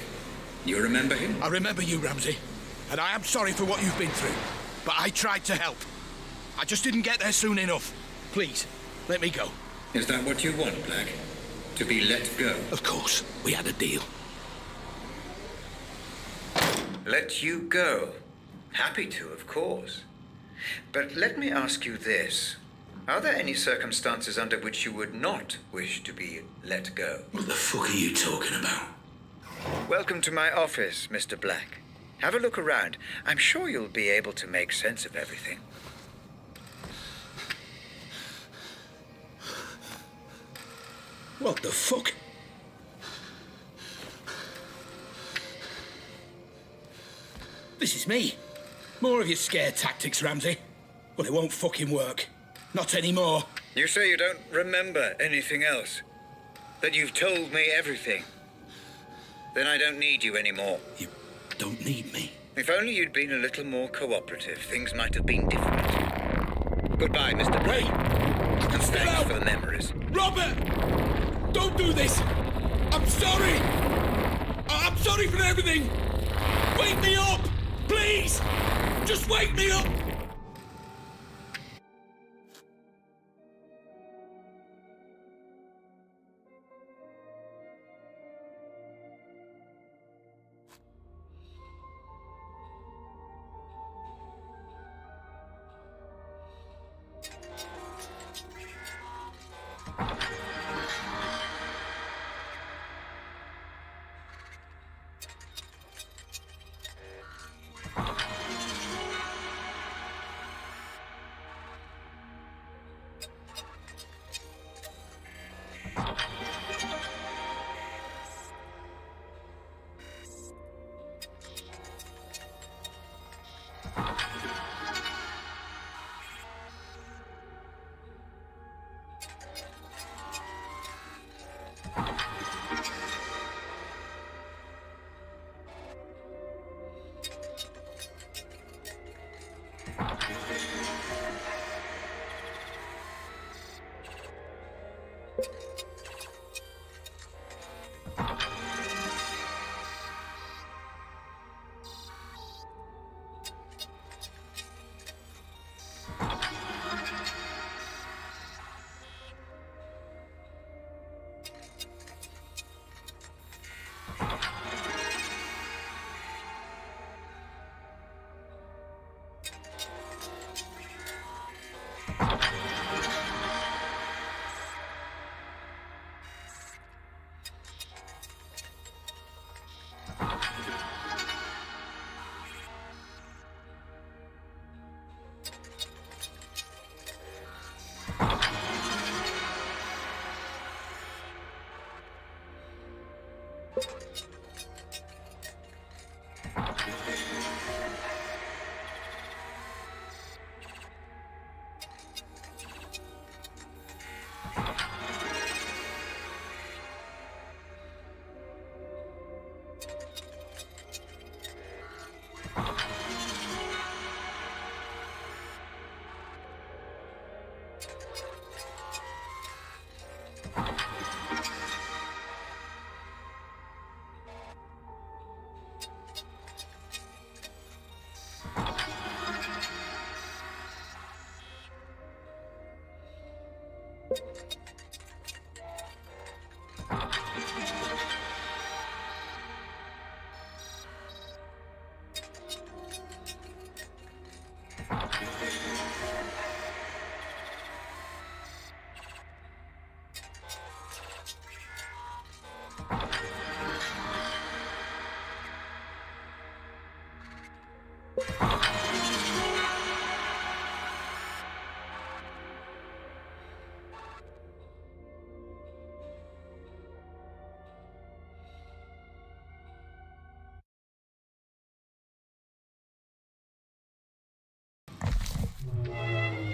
You remember him? I remember you, Ramsey. And I am sorry for what you've been through. But I tried to help. I just didn't get there soon enough. Please, let me go. Is that what you want, Black? To be let go? Of course. We had a deal. Let you go? Happy to, of course. But let me ask you this. Are there any circumstances under which you would not wish to be let go? What the fuck are you talking about? Welcome to my office, Mr. Black. Have a look around. I'm sure you'll be able to make sense of everything. What the fuck? This is me. More of your scare tactics, Ramsey. But it won't fucking work. Not anymore. You say you don't remember anything else? That you've told me everything? Then I don't need you anymore. You don't need me? If only you'd been a little more cooperative, things might have been different. Goodbye, Mr. Black. And thanks for the memories. Robert! Don't do this! I'm sorry! I'm sorry for everything! Wake me up! Please! Just wake me up!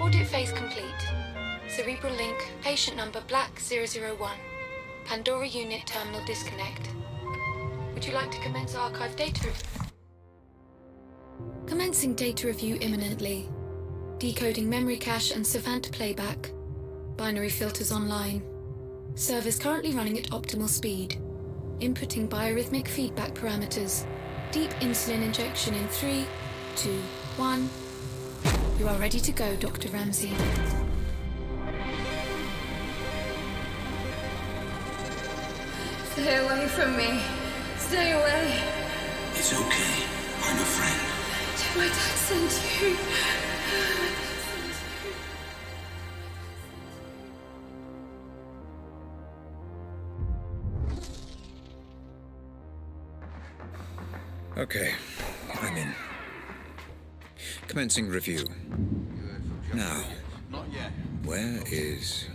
Audit phase complete. Cerebral link, patient number Black 001. Pandora unit terminal disconnect. Would you like to commence archive data review? Commencing data review imminently. Decoding memory cache and Savant playback. Binary filters online. Servers currently running at optimal speed. Inputting biorhythmic feedback parameters. Deep insulin injection in 3, 2, 1. You are ready to go, Dr. Ramsey. Stay away from me. Stay away. It's okay. I'm a friend. Did my dad send you? Okay, I'm in. Commencing review. Now, where is...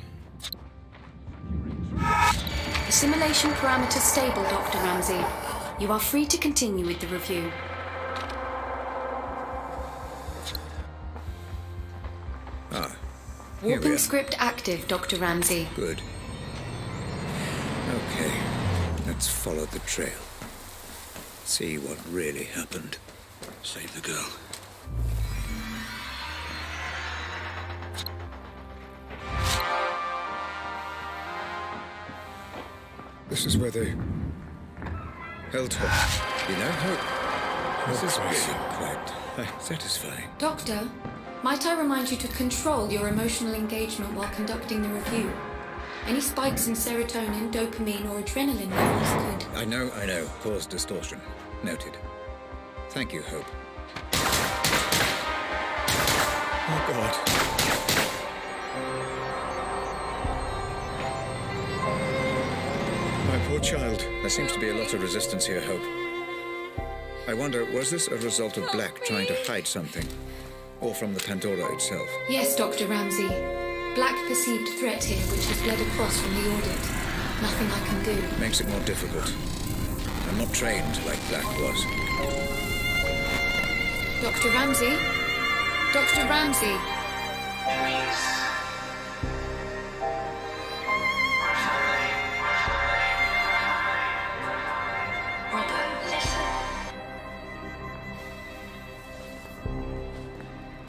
Assimilation parameters stable, Dr. Ramsey. You are free to continue with the review. Ah, here we Warping are. script active, Dr. Ramsey. Good. Okay, let's follow the trail. See what really happened. Save the girl. This is where they held her. You know, Hope. This is really quite satisfying. Doctor, might I remind you to control your emotional engagement while conducting the review? Any spikes in serotonin, dopamine, or adrenaline levels could... I know. Cause distortion. Noted. Thank you, Hope. Oh, God. My poor child. There seems to be a lot of resistance here, Hope. I wonder, was this a result of Black trying to hide something? Or from the Pandora itself? Yes, Dr. Ramsey. Black perceived threat here, which has bled across from the audit. Nothing I can do. Makes it more difficult. I'm not trained like Black was. Dr. Ramsey? Dr. Ramsey?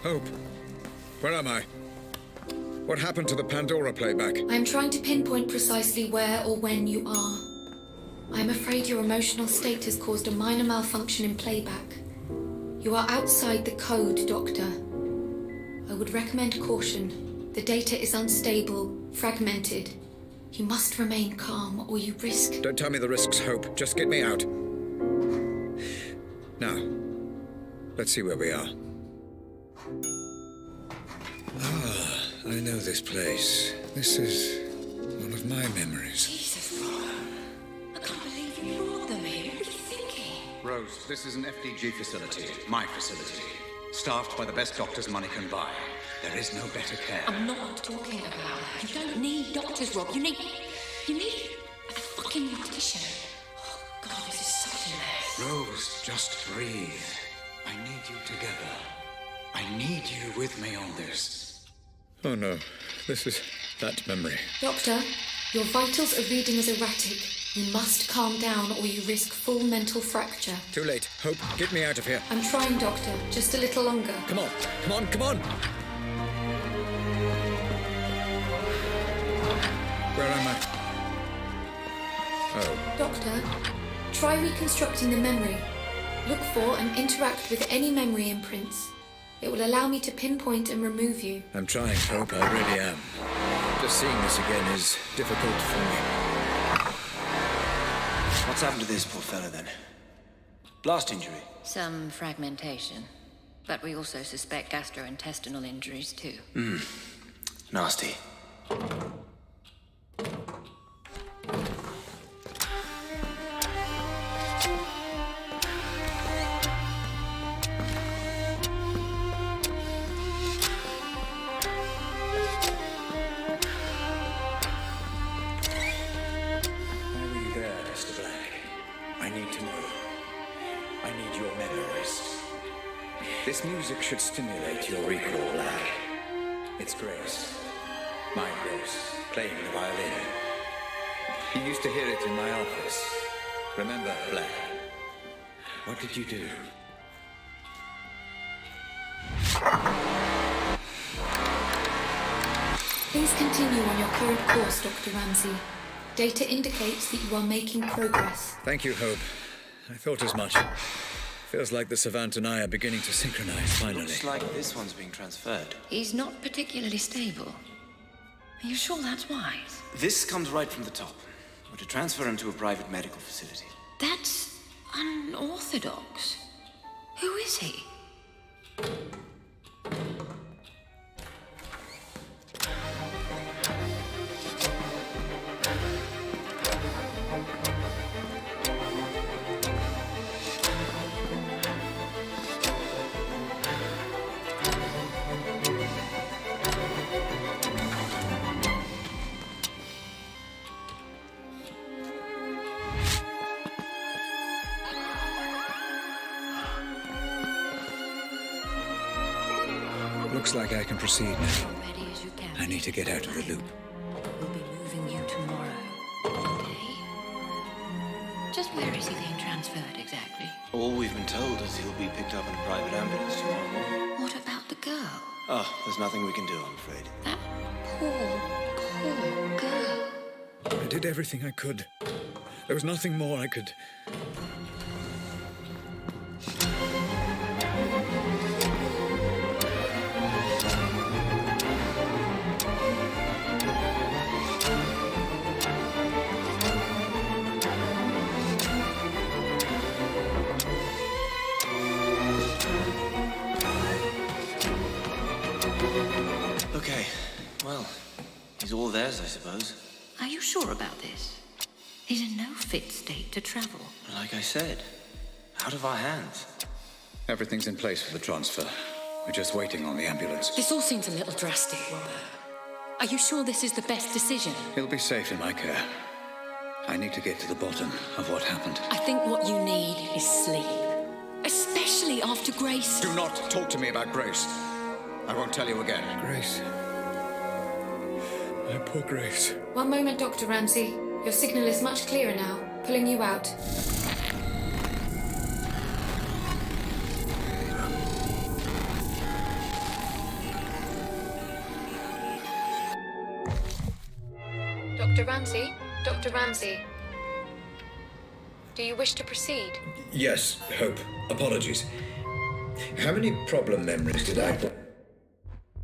Hope, where am I? What happened to the Pandora playback? I am trying to pinpoint precisely where or when you are. I am afraid your emotional state has caused a minor malfunction in playback. You are outside the code, Doctor. I would recommend caution. The data is unstable, fragmented. You must remain calm, or you risk... Don't tell me the risks, Hope. Just get me out. Now, let's see where we are. Ah, I know this place. This is one of my memories. Jesus, Father. I can't believe you brought them here. What are you thinking? Rose, this is an FDG facility. My facility. Staffed by the best doctors money can buy. There is no better care. I'm not talking about that. You don't need doctors, Rob. You need a fucking mortician. Oh, God, this is such a mess. Rose, just breathe. I need you together. I need you with me on this. Oh no, this is that memory. Doctor, your vitals are reading as erratic. You must calm down or you risk full mental fracture. Too late. Hope, get me out of here. I'm trying, Doctor. Just a little longer. Come on, come on, come on! Where am I? Oh. Doctor, try reconstructing the memory. Look for and interact with any memory imprints. It will allow me to pinpoint and remove you. I'm trying, Hope. I really am. Just seeing this again is difficult for me. What's happened to this poor fella, then? Blast injury? Some fragmentation. But we also suspect gastrointestinal injuries, too. Nasty. This music should stimulate your recall, Black. It's Grace. My Grace, playing the violin. You used to hear it in my office. Remember, Black? What did you do? Please continue on your current course, Dr. Ramsey. Data indicates that you are making progress. Thank you, Hope. I thought as much. Feels like the Savant and I are beginning to synchronize, finally. Looks like this one's being transferred. He's not particularly stable. Are you sure that's wise? This comes right from the top. We're to transfer him to a private medical facility. That's unorthodox. Who is he? Looks like I can proceed now. Ready as you can. I need to get out of the loop. We'll be moving you tomorrow. Okay? Just where is he being transferred exactly? All we've been told is he'll be picked up in a private ambulance tomorrow morning. What about the girl? Oh, there's nothing we can do, I'm afraid. That poor girl. I did everything I could. There was nothing more I could... Okay, well, he's all theirs, I suppose. Are you sure about this? He's in no fit state to travel. Like I said, out of our hands. Everything's in place for the transfer. We're just waiting on the ambulance. This all seems a little drastic, Robert. Are you sure this is the best decision? He'll be safe in my care. I need to get to the bottom of what happened. I think what you need is sleep. Especially after Grace. Do not talk to me about Grace. I won't tell you again. Grace. My poor Grace. One moment, Dr. Ramsey. Your signal is much clearer now. Pulling you out. Dr. Ramsey? Dr. Ramsey? Do you wish to proceed? Yes, Hope. Apologies. How many problem memories did I...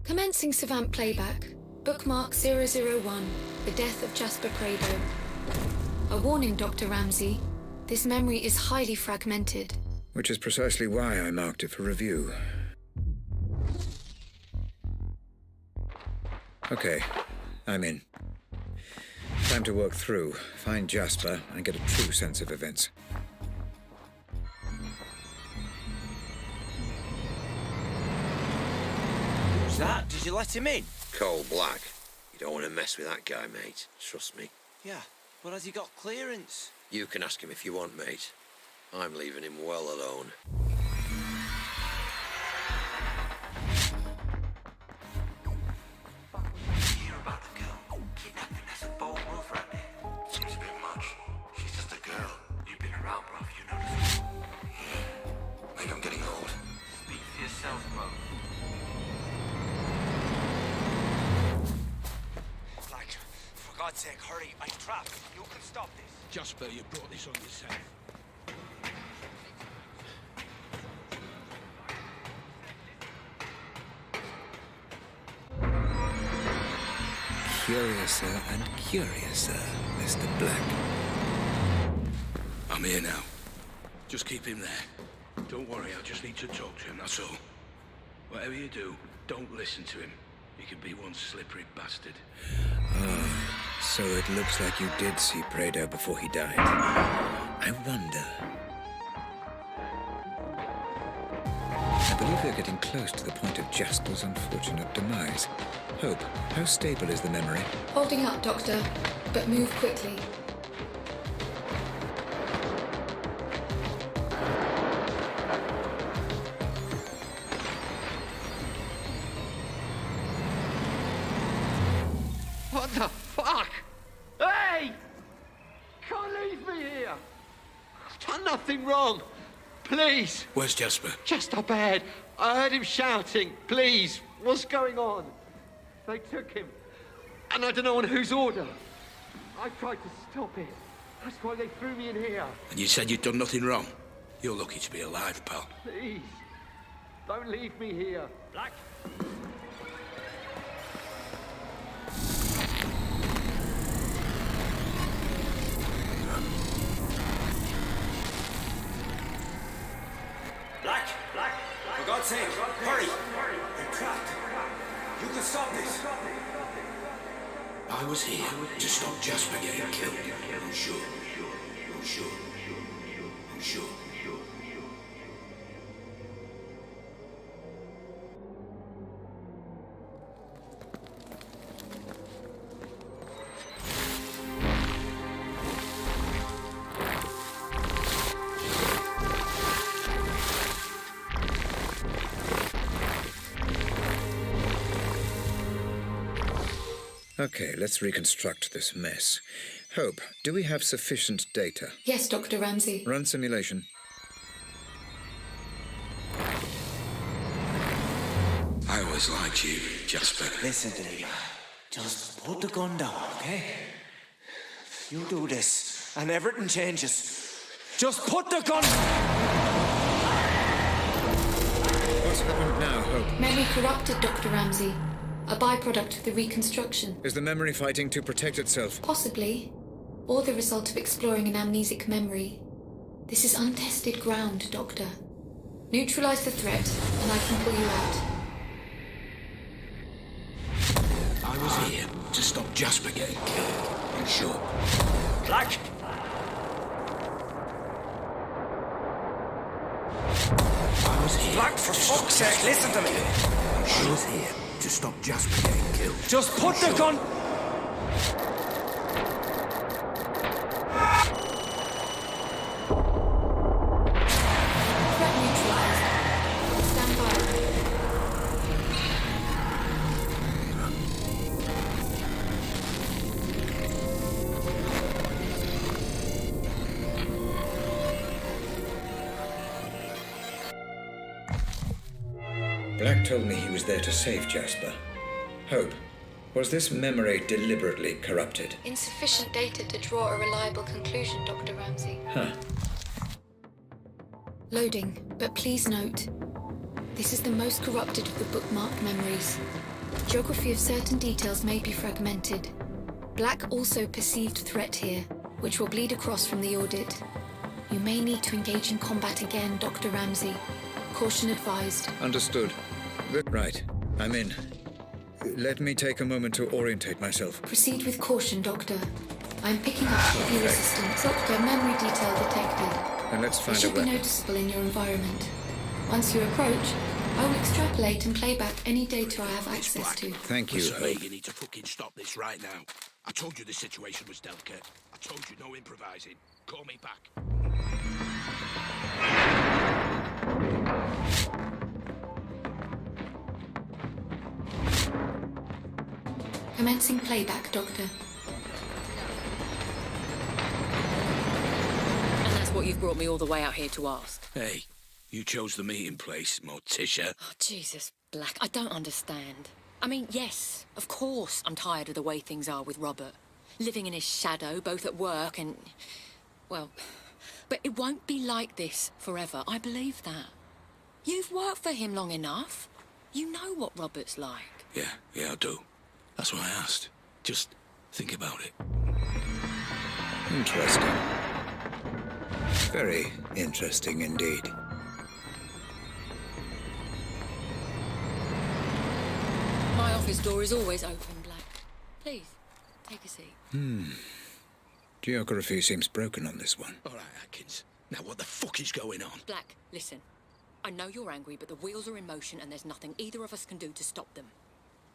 Commencing Savant playback. Bookmark 001, The Death of Jasper Prado. A warning, Dr. Ramsey. This memory is highly fragmented. Which is precisely why I marked it for review. Okay, I'm in. Time to work through, find Jasper, and get a true sense of events. Who's that? Did you let him in? Cole Black. You don't want to mess with that guy, mate. Trust me. Yeah, but has he got clearance? You can ask him if you want, mate. I'm leaving him well alone. Hear about the girl kidnapping as a bold move around here. Seems a bit much. She's just a girl. You've been around, bruv. You know this. Yeah. Maybe I'm getting old. Speak for yourself, bro. Black, for God's sake, hurry. I'm trapped. You can stop this. Jasper, you brought this on yourself. Curiouser and curiouser, Mr. Black. I'm here now. Just keep him there. Don't worry, I just need to talk to him, that's all. Whatever you do, don't listen to him. He can be one slippery bastard. Ah, so it looks like you did see Prado before he died. I wonder. I believe we're getting close to the point of Jasper's unfortunate demise. Hope, how stable is the memory? Holding up, Doctor, but move quickly. What the fuck? Hey! Can't leave me here! I've done nothing wrong. Please. Where's Jasper? Just up ahead. I heard him shouting. Please. What's going on? They took him. And I don't know on whose order. I tried to stop it. That's why they threw me in here. And you said you'd done nothing wrong? You're lucky to be alive, pal. Please. Don't leave me here. Black. Black! Black! For God's sake, hurry! They're trapped. You can stop this. I was here to stop Jasper getting killed. I'm sure. I'm sure. I'm sure. Okay, let's reconstruct this mess. Hope, do we have sufficient data? Yes, Dr. Ramsey. Run simulation. I always liked you, Jasper. Listen to me. Just put the gun down, okay? You do this, and everything changes. Just put the gun... What's happened now, Hope? Memory corrupted, Dr. Ramsey. A byproduct of the reconstruction. Is the memory fighting to protect itself? Possibly. Or the result of exploring an amnesic memory. This is untested ground, Doctor. Neutralize the threat, and I can pull you out. I was here to stop Jasper getting killed. I'm sure. Black! I was here. Black, for fuck's sake, listen to me! I was here to stop Jasper getting killed. Just put the gun... Threat neutralized. Stand by. Black told me he was there to save Jasper. Hope, was this memory deliberately corrupted? Insufficient data to draw a reliable conclusion, Dr. Ramsey. Huh. Loading, but please note, this is the most corrupted of the bookmark memories. Geography of certain details may be fragmented. Black also perceived threat here, which will bleed across from the audit. You may need to engage in combat again, Dr. Ramsey. Caution advised. Understood. Right. I'm in. Let me take a moment to orientate myself. Proceed with caution, Doctor. I'm picking up heavy resistance. Doctor, memory detail detected. And let's find It a should be weapon. noticeable in your environment. Once you approach, I will extrapolate and play back any data I have access to. Thank you, Listen, Hope. you need to fucking stop this right now. I told you the situation was delicate. I told you no improvising. Call me back. Commencing playback, Doctor. And that's what you've brought me all the way out here to ask. Hey, you chose the meeting place, Morticia. Oh, Jesus, Black, I don't understand. I mean, yes, of course I'm tired of the way things are with Robert. Living in his shadow, both at work and... well... but it won't be like this forever, I believe that. You've worked for him long enough. You know what Robert's like. Yeah, I do. That's why I asked. Just think about it. Interesting. Very interesting indeed. My office door is always open, Black. Please, take a seat. Geography seems broken on this one. All right, Atkins. Now what the fuck is going on? Black, listen. I know you're angry, but the wheels are in motion and there's nothing either of us can do to stop them.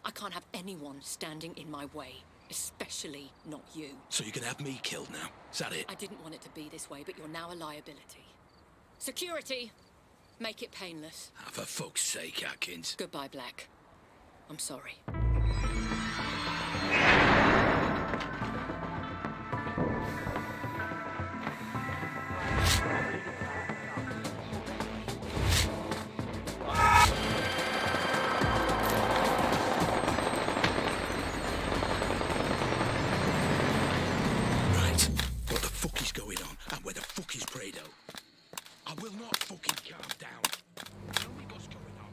I can't have anyone standing in my way, especially not you. So you're gonna have me killed now? Is that it? I didn't want it to be this way, but you're now a liability. Security! Make it painless. Ah, for fuck's sake, Atkins. Goodbye, Black. I'm sorry. Right. What the fuck is going on? And where the fuck is Prado? I will not fucking calm down. Tell me what's going on.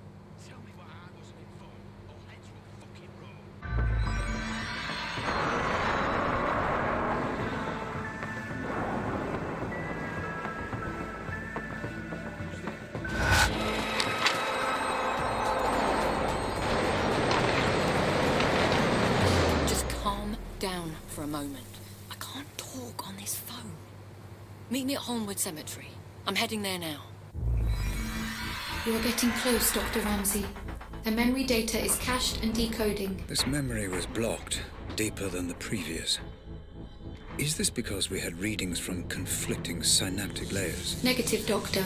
Tell me what I wasn't informed, or heads will fucking roll. Just calm down for a moment. I can't talk on this phone. Meet me at Holmwood Cemetery. I'm heading there now. You are getting close, Dr. Ramsey. The memory data is cached and decoding. This memory was blocked, deeper than the previous. Is this because we had readings from conflicting synaptic layers? Negative, Doctor.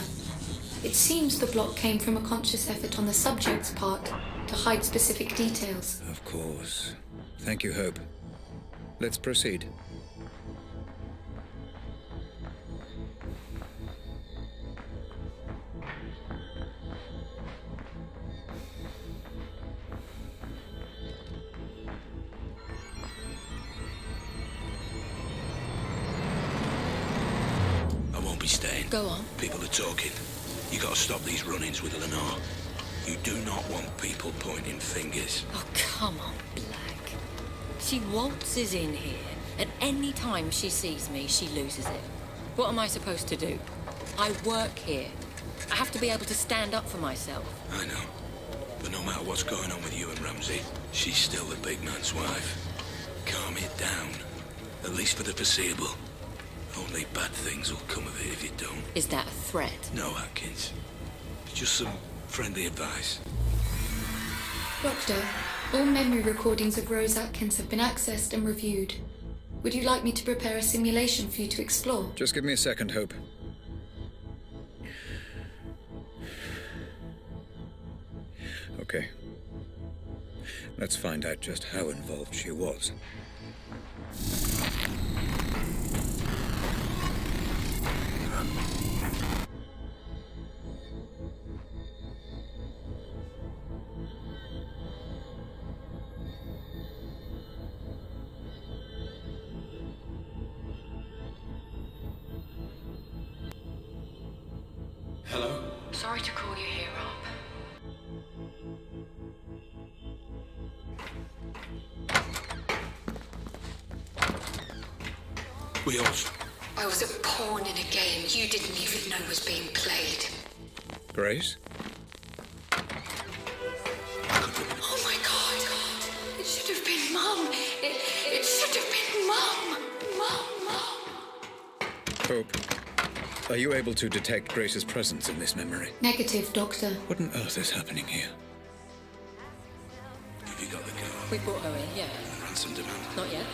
It seems the block came from a conscious effort on the subject's part to hide specific details. Of course. Thank you, Hope. Let's proceed. I won't be staying. Go on. People are talking. You gotta stop these run-ins with Lenore. You do not want people pointing fingers. Oh, come on, Black. She waltzes in here, and any time she sees me, she loses it. What am I supposed to do? I work here. I have to be able to stand up for myself. I know. But no matter what's going on with you and Ramsey, she's still the big man's wife. Calm it down. At least for the foreseeable. Only bad things will come of it if you don't. Is that a threat? No, Atkins. Just some friendly advice. Doctor, all memory recordings of Rose Atkins have been accessed and reviewed. Would you like me to prepare a simulation for you to explore? Just give me a second, Hope. Okay. Let's find out just how involved she was. Hello? Sorry to call you here, Rob. We all... I was a pawn in a game you didn't even know was being played. Grace? Oh my God! It should have been Mum! It should have been Mum! Mum! Hope, are you able to detect Grace's presence in this memory? Negative, Doctor. What on earth is happening here? Have you got the girl? We brought her in, yeah. Ransom demand? Not yet.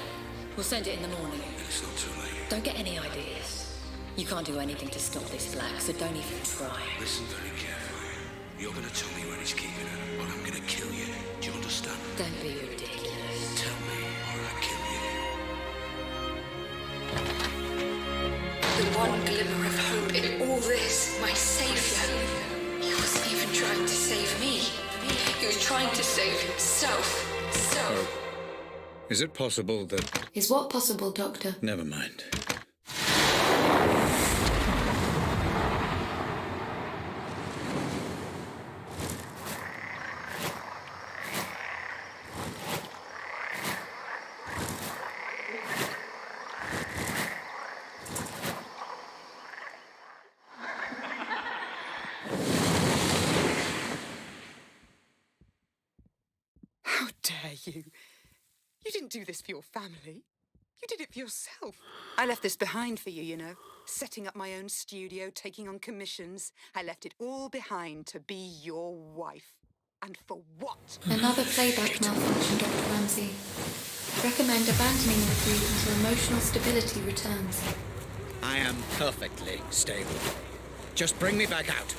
We'll send it in the morning. It's not too late. Don't get any ideas. You can't do anything to stop this Black, so don't even try. Listen very carefully. You're going to tell me where he's keeping her, or I'm going to kill you. Do you understand? Don't be ridiculous. Tell me, or I kill you. The one glimmer of hope in all this, my savior. He wasn't even trying to save me. He was trying to save himself. Hope, is it possible that... Is what possible, Doctor? Never mind. How dare you? You didn't do this for your family. You did it for yourself. I left this behind for you, you know. Setting up my own studio, taking on commissions. I left it all behind to be your wife. And for what? Another playback malfunction, Dr. Ramsey. Recommend abandoning review until emotional stability returns. I am perfectly stable. Just bring me back out.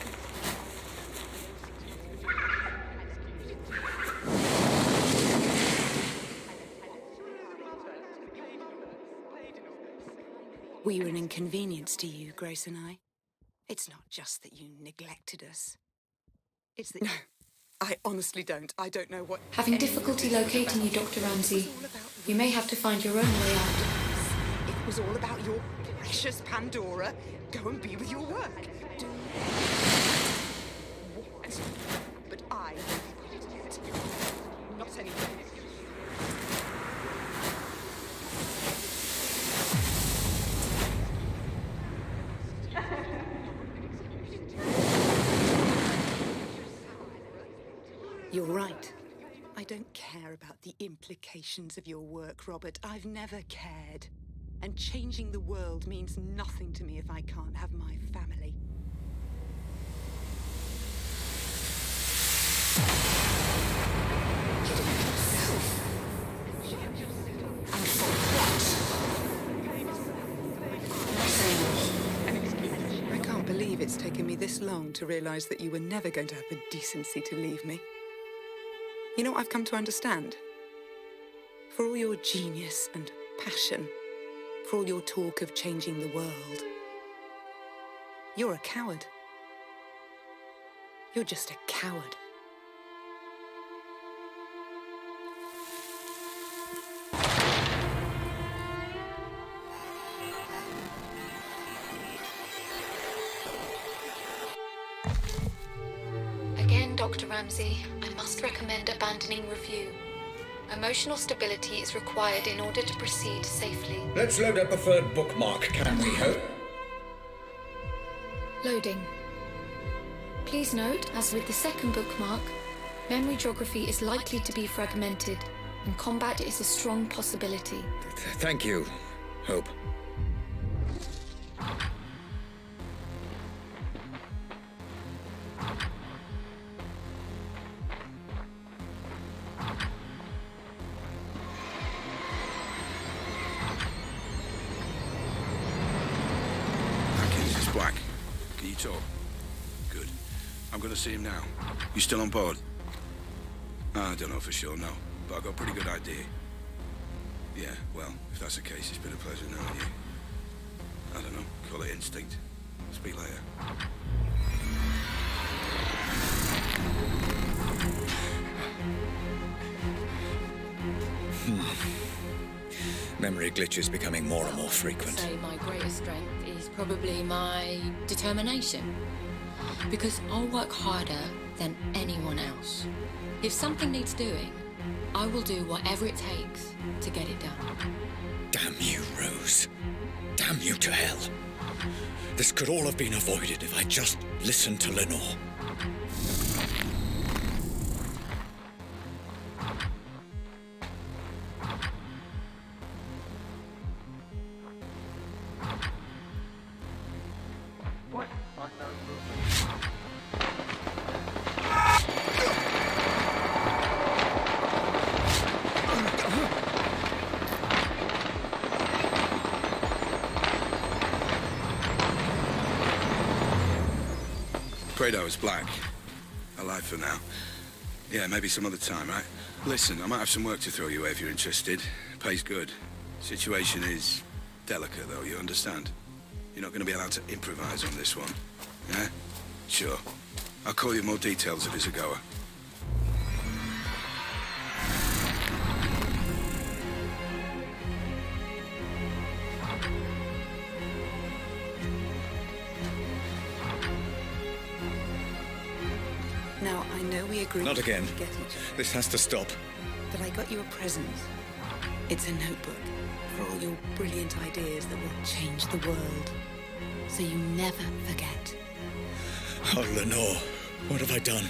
We were an inconvenience to you, Grace and I. It's not just that you neglected us. It's that... No, I honestly don't. I don't know what... Having difficulty locating you, Dr. Ramsey. You may have to find your own way out. It was all about your precious Pandora. Go and be with your work. Do what? But I won't be it. Not anything. You're right. I don't care about the implications of your work, Robert. I've never cared. And changing the world means nothing to me if I can't have my family. You did it yourself. And for what? I can't believe it's taken me this long to realize that you were never going to have the decency to leave me. You know what I've come to understand? For all your genius and passion, for all your talk of changing the world, you're a coward. You're just a coward. Again, Dr. Ramsey, I must recommend abandoning review. Emotional stability is required in order to proceed safely. Let's load up a third bookmark, can we, Hope? Loading. Please note, as with the second bookmark, memory geography is likely to be fragmented, and combat is a strong possibility. Thank you, Hope. Black, can you talk? Good. I'm gonna see him now. You still on board? I don't know for sure, no. But I've got a pretty good idea. Yeah, well, if that's the case, it's been a pleasure knowing you. I don't know, call it instinct. Speak later. Memory glitches becoming more and more frequent. I'd say my greatest strength is probably my determination. Because I'll work harder than anyone else. If something needs doing, I will do whatever it takes to get it done. Damn you, Rose. Damn you to hell. This could all have been avoided if I just listened to Lenore. Afraid I was black. Alive for now. Yeah, maybe some other time, right? Listen, I might have some work to throw your way if you're interested. Pays good. Situation is delicate, though, you understand? You're not going to be allowed to improvise on this one. Yeah? Sure. I'll call you more details if it's a goer. Now, I know we agreed Not again. to get each other, This has to stop. but I got you a present. It's a notebook for all your brilliant ideas that will change the world. So you never forget. Oh, Lenore, what have I done?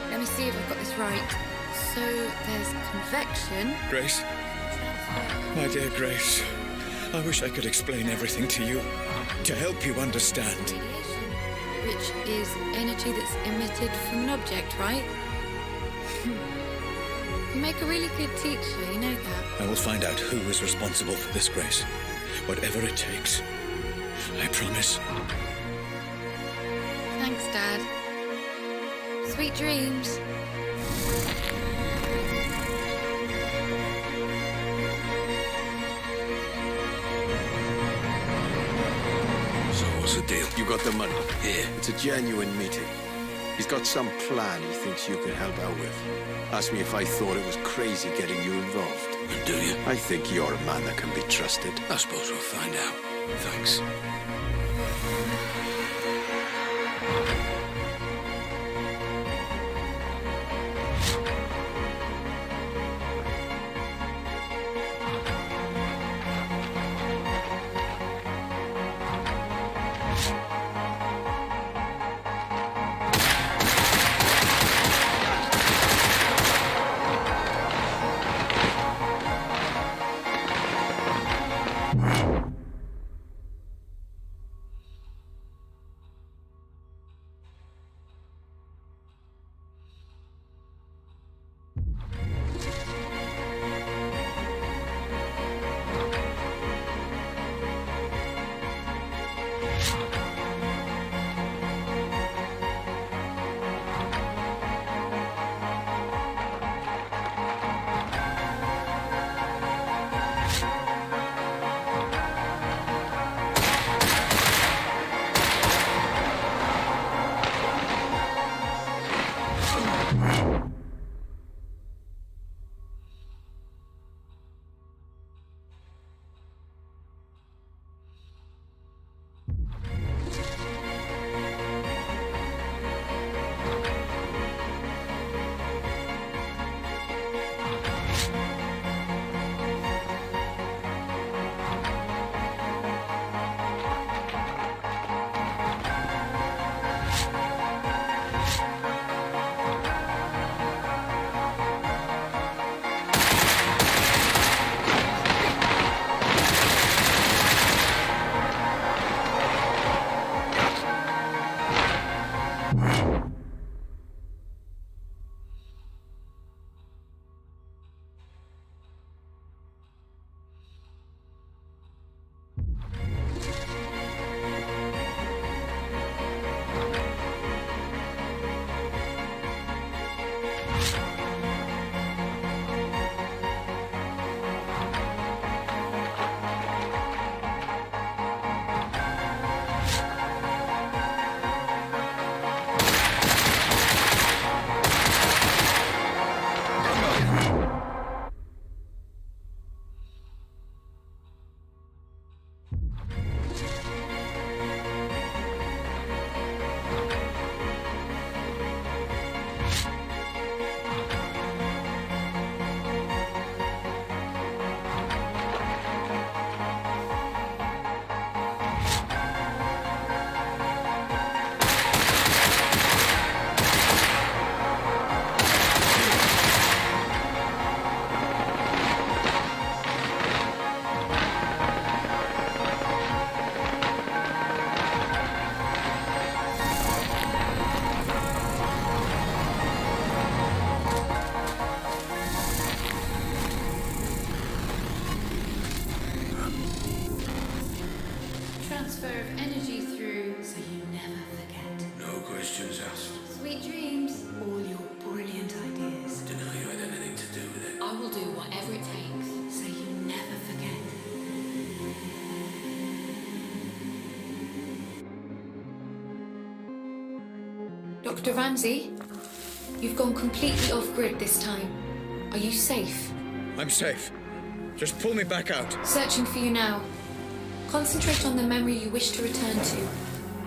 Let me see if I've got this right. So there's convection. Grace? My dear Grace, I wish I could explain everything to you, to help you understand. Radiation, which is energy that's emitted from an object, right? You make a really good teacher, you know that. I will find out who is responsible for this, Grace. Whatever it takes. I promise. Thanks, Dad. Sweet dreams. So what's the deal? You got the money? Here. It's a genuine meeting. He's got some plan he thinks you can help out with. Asked me if I thought it was crazy getting you involved. And do you? I think you're a man that can be trusted. I suppose we'll find out. Thanks. Dr. Ramsey, you've gone completely off-grid this time. Are you safe? I'm safe. Just pull me back out. Searching for you now. Concentrate on the memory you wish to return to.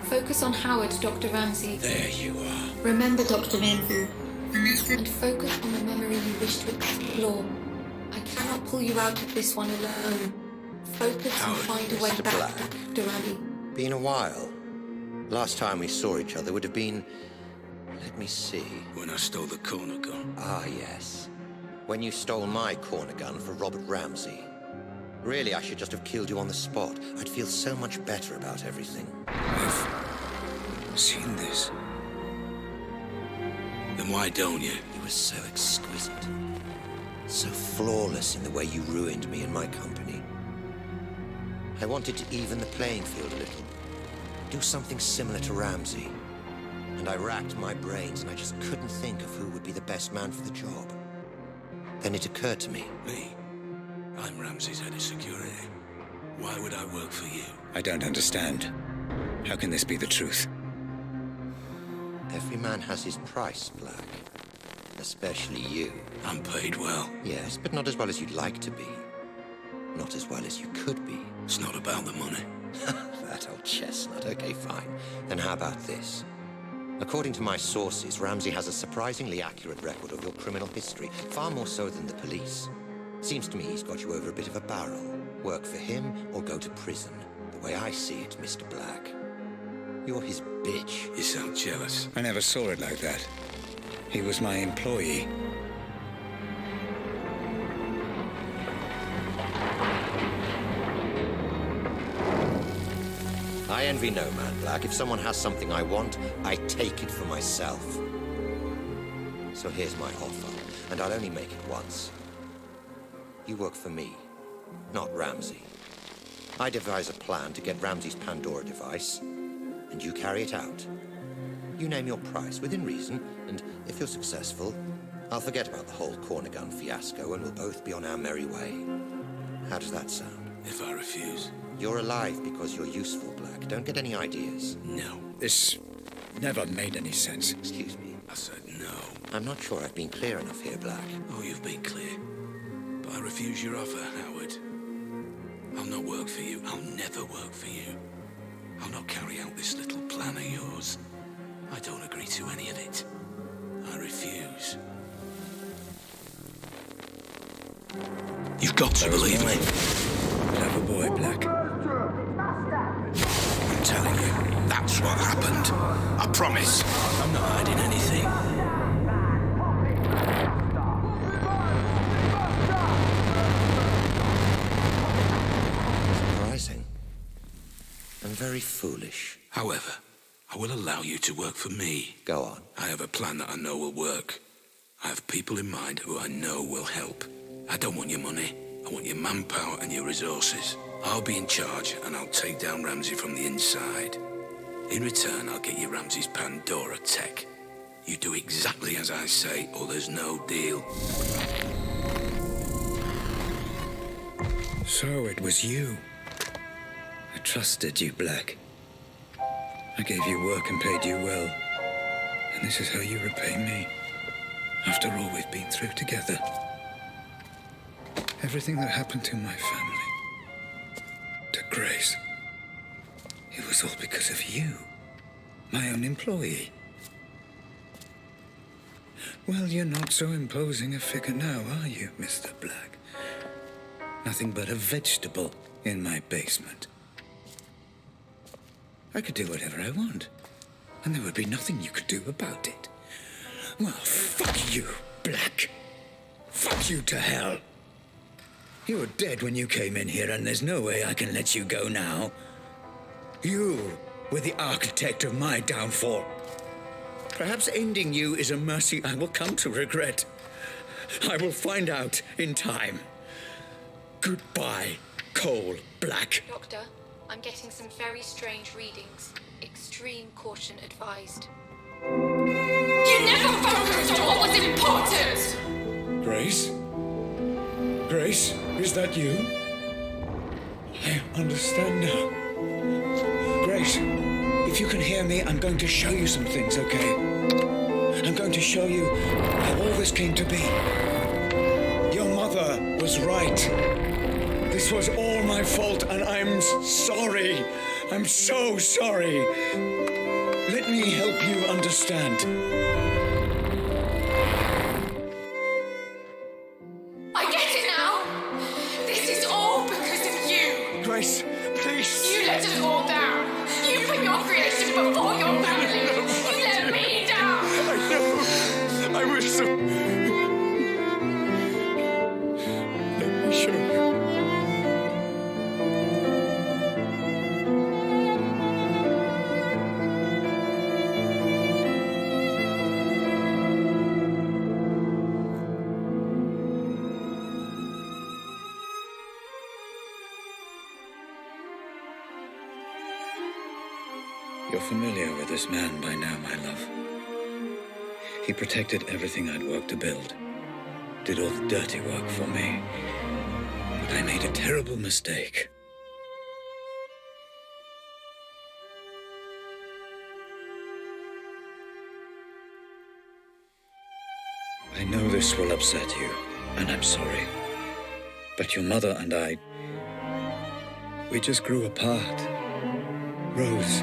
Focus on Howard, Dr. Ramsey. There you are. Remember, Dr. Ramsey. And focus on the memory you wish to explore. I cannot pull you out of this one alone. Focus and find a way Mr. back, Black. Dr. Ramsey. Been a while. Last time we saw each other would have been... Let me see. When I stole the corner gun. Ah, yes. When you stole my corner gun for Robert Ramsey. Really, I should just have killed you on the spot. I'd feel so much better about everything. I've seen this. Then why don't you? You were so exquisite. So flawless in the way you ruined me and my company. I wanted to even the playing field a little. Do something similar to Ramsey. And I racked my brains and I just couldn't think of who would be the best man for the job. Then it occurred to me. Me? I'm Ramsey's head of security. Why would I work for you? I don't understand. How can this be the truth? Every man has his price, Black. Especially you. I'm paid well. Yes, but not as well as you'd like to be. Not as well as you could be. It's not about the money. That old chestnut. Okay, fine. Then how about this? According to my sources, Ramsey has a surprisingly accurate record of your criminal history, far more so than the police. Seems to me he's got you over a bit of a barrel. Work for him or go to prison. The way I see it, Mr. Black. You're his bitch. You sound jealous. I never saw it like that. He was my employee. I envy no man, Black. If someone has something I want, I take it for myself. So here's my offer, and I'll only make it once. You work for me, not Ramsey. I devise a plan to get Ramsey's Pandora device, and you carry it out. You name your price, within reason, and if you're successful, I'll forget about the whole corner gun fiasco, and we'll both be on our merry way. How does that sound? If I refuse? You're alive because you're useful, Black. Don't get any ideas. No. This never made any sense. Excuse me. I said no. I'm not sure I've been clear enough here, Black. Oh, you've been clear. But I refuse your offer, Howard. I'll not work for you. I'll never work for you. I'll not carry out this little plan of yours. I don't agree to any of it. I refuse. You've got to believe me. Clever boy, Black. I'm telling you, that's what happened. I promise. I'm not hiding anything. Surprising. And very foolish. However, I will allow you to work for me. Go on. I have a plan that I know will work. I have people in mind who I know will help. I don't want your money. I want your manpower and your resources. I'll be in charge and I'll take down Ramsey from the inside. In return, I'll get you Ramsey's Pandora tech. You do exactly as I say or there's no deal. So it was you. I trusted you, Black. I gave you work and paid you well. And this is how you repay me. After all we've been through together. Everything that happened to my family. To Grace. It was all because of you. My own employee. Well, you're not so imposing a figure now, are you, Mr. Black? Nothing but a vegetable in my basement. I could do whatever I want, and there would be nothing you could do about it. Well, fuck you, Black. Fuck you to hell. You were dead when you came in here, and there's no way I can let you go now. You were the architect of my downfall. Perhaps ending you is a mercy I will come to regret. I will find out in time. Goodbye, Cole Black. Doctor, I'm getting some very strange readings. Extreme caution advised. You never focused on what was important! Grace? Grace, is that you? I understand now. Grace, If you can hear me, I'm going to show you some things, okay? I'm going to show you how all this came to be. Your mother was right. This was all my fault, and I'm sorry. I'm so sorry. Let me help you understand. I get it now. This is all because of you. Grace, please. You let us all down. You put your creation before your family. You let me down. I know. I was so... Let me show you. You're familiar with this man by now, my love. He protected everything I'd worked to build. Did all the dirty work for me. But I made a terrible mistake. I know this will upset you, and I'm sorry. But your mother and I, we just grew apart. Rose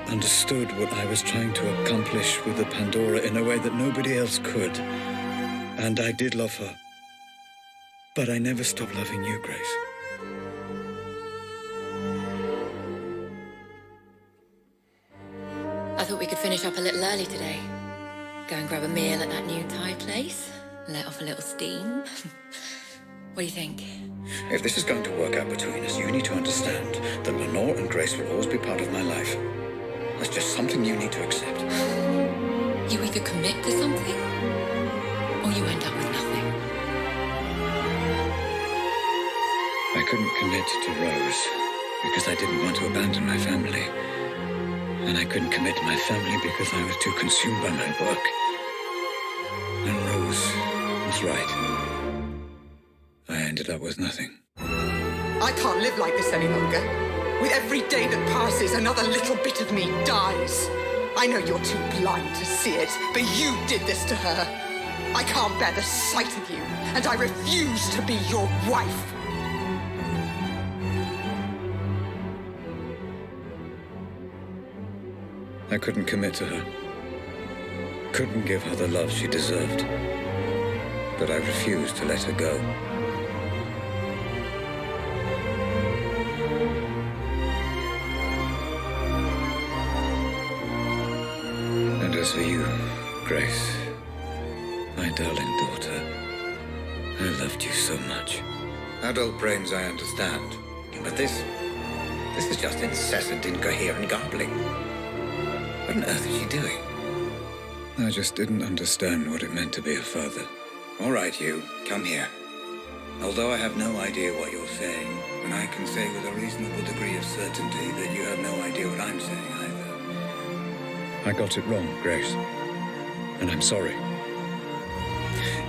understood what I was trying to accomplish with the Pandora in a way that nobody else could. And I did love her. But I never stopped loving you, Grace. I thought we could finish up a little early today. Go and grab a meal at that new Thai place. Let off a little steam. What do you think? If this is going to work out between us, you need to understand that Lenore and Grace will always be part of my life. That's just something you need to accept. You either commit to something, or you end up with nothing. I couldn't commit to Rose because I didn't want to abandon my family. And I couldn't commit to my family because I was too consumed by my work. And Rose was right. I ended up with nothing. I can't live like this any longer. With every day that passes, another little bit of me dies. I know you're too blind to see it, but you did this to her. I can't bear the sight of you, and I refuse to be your wife. I couldn't commit to her. Couldn't give her the love she deserved. But I refused to let her go. And as for you, Grace, my darling daughter, I loved you so much. Adult brains I understand, but this is just incessant, incoherent garbling. What on earth is she doing? I just didn't understand what it meant to be a father. All right, you, come here. Although I have no idea what you're saying, and I can say with a reasonable degree of certainty that you have no idea what I'm saying either. I got it wrong, Grace. And I'm sorry.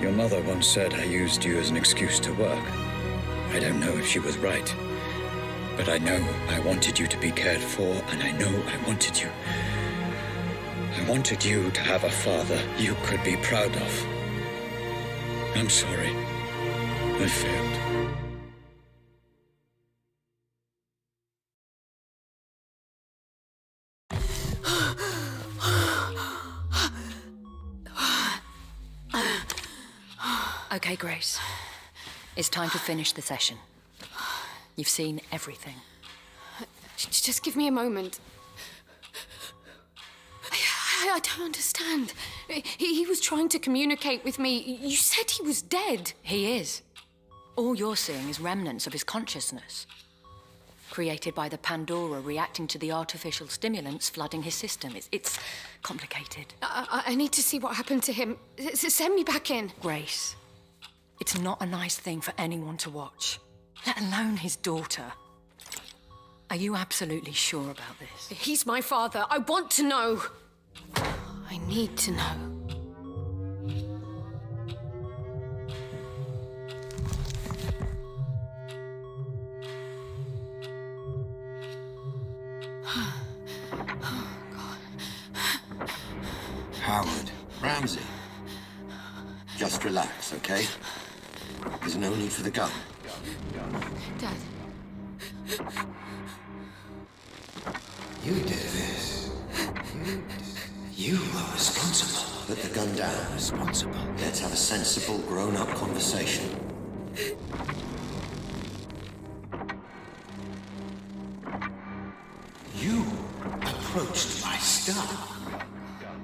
Your mother once said I used you as an excuse to work. I don't know if she was right. But I know I wanted you to be cared for, and I know I wanted you. I wanted you to have a father you could be proud of. I'm sorry. I failed. Okay, Grace. It's time to finish the session. You've seen everything. Just give me a moment. I don't understand. He was trying to communicate with me. You said he was dead. He is. All you're seeing is remnants of his consciousness. Created by the Pandora reacting to the artificial stimulants flooding his system. It's complicated. I need to see what happened to him. Send me back in. Grace, it's not a nice thing for anyone to watch, let alone his daughter. Are you absolutely sure about this? He's my father. I want to know. I need to know. Howard. Ramsey. Just relax, okay? There's no need for the gun. Dad. You did this. You are responsible. Put the gun down. Responsible? Let's have a sensible, grown-up conversation. You approached my staff,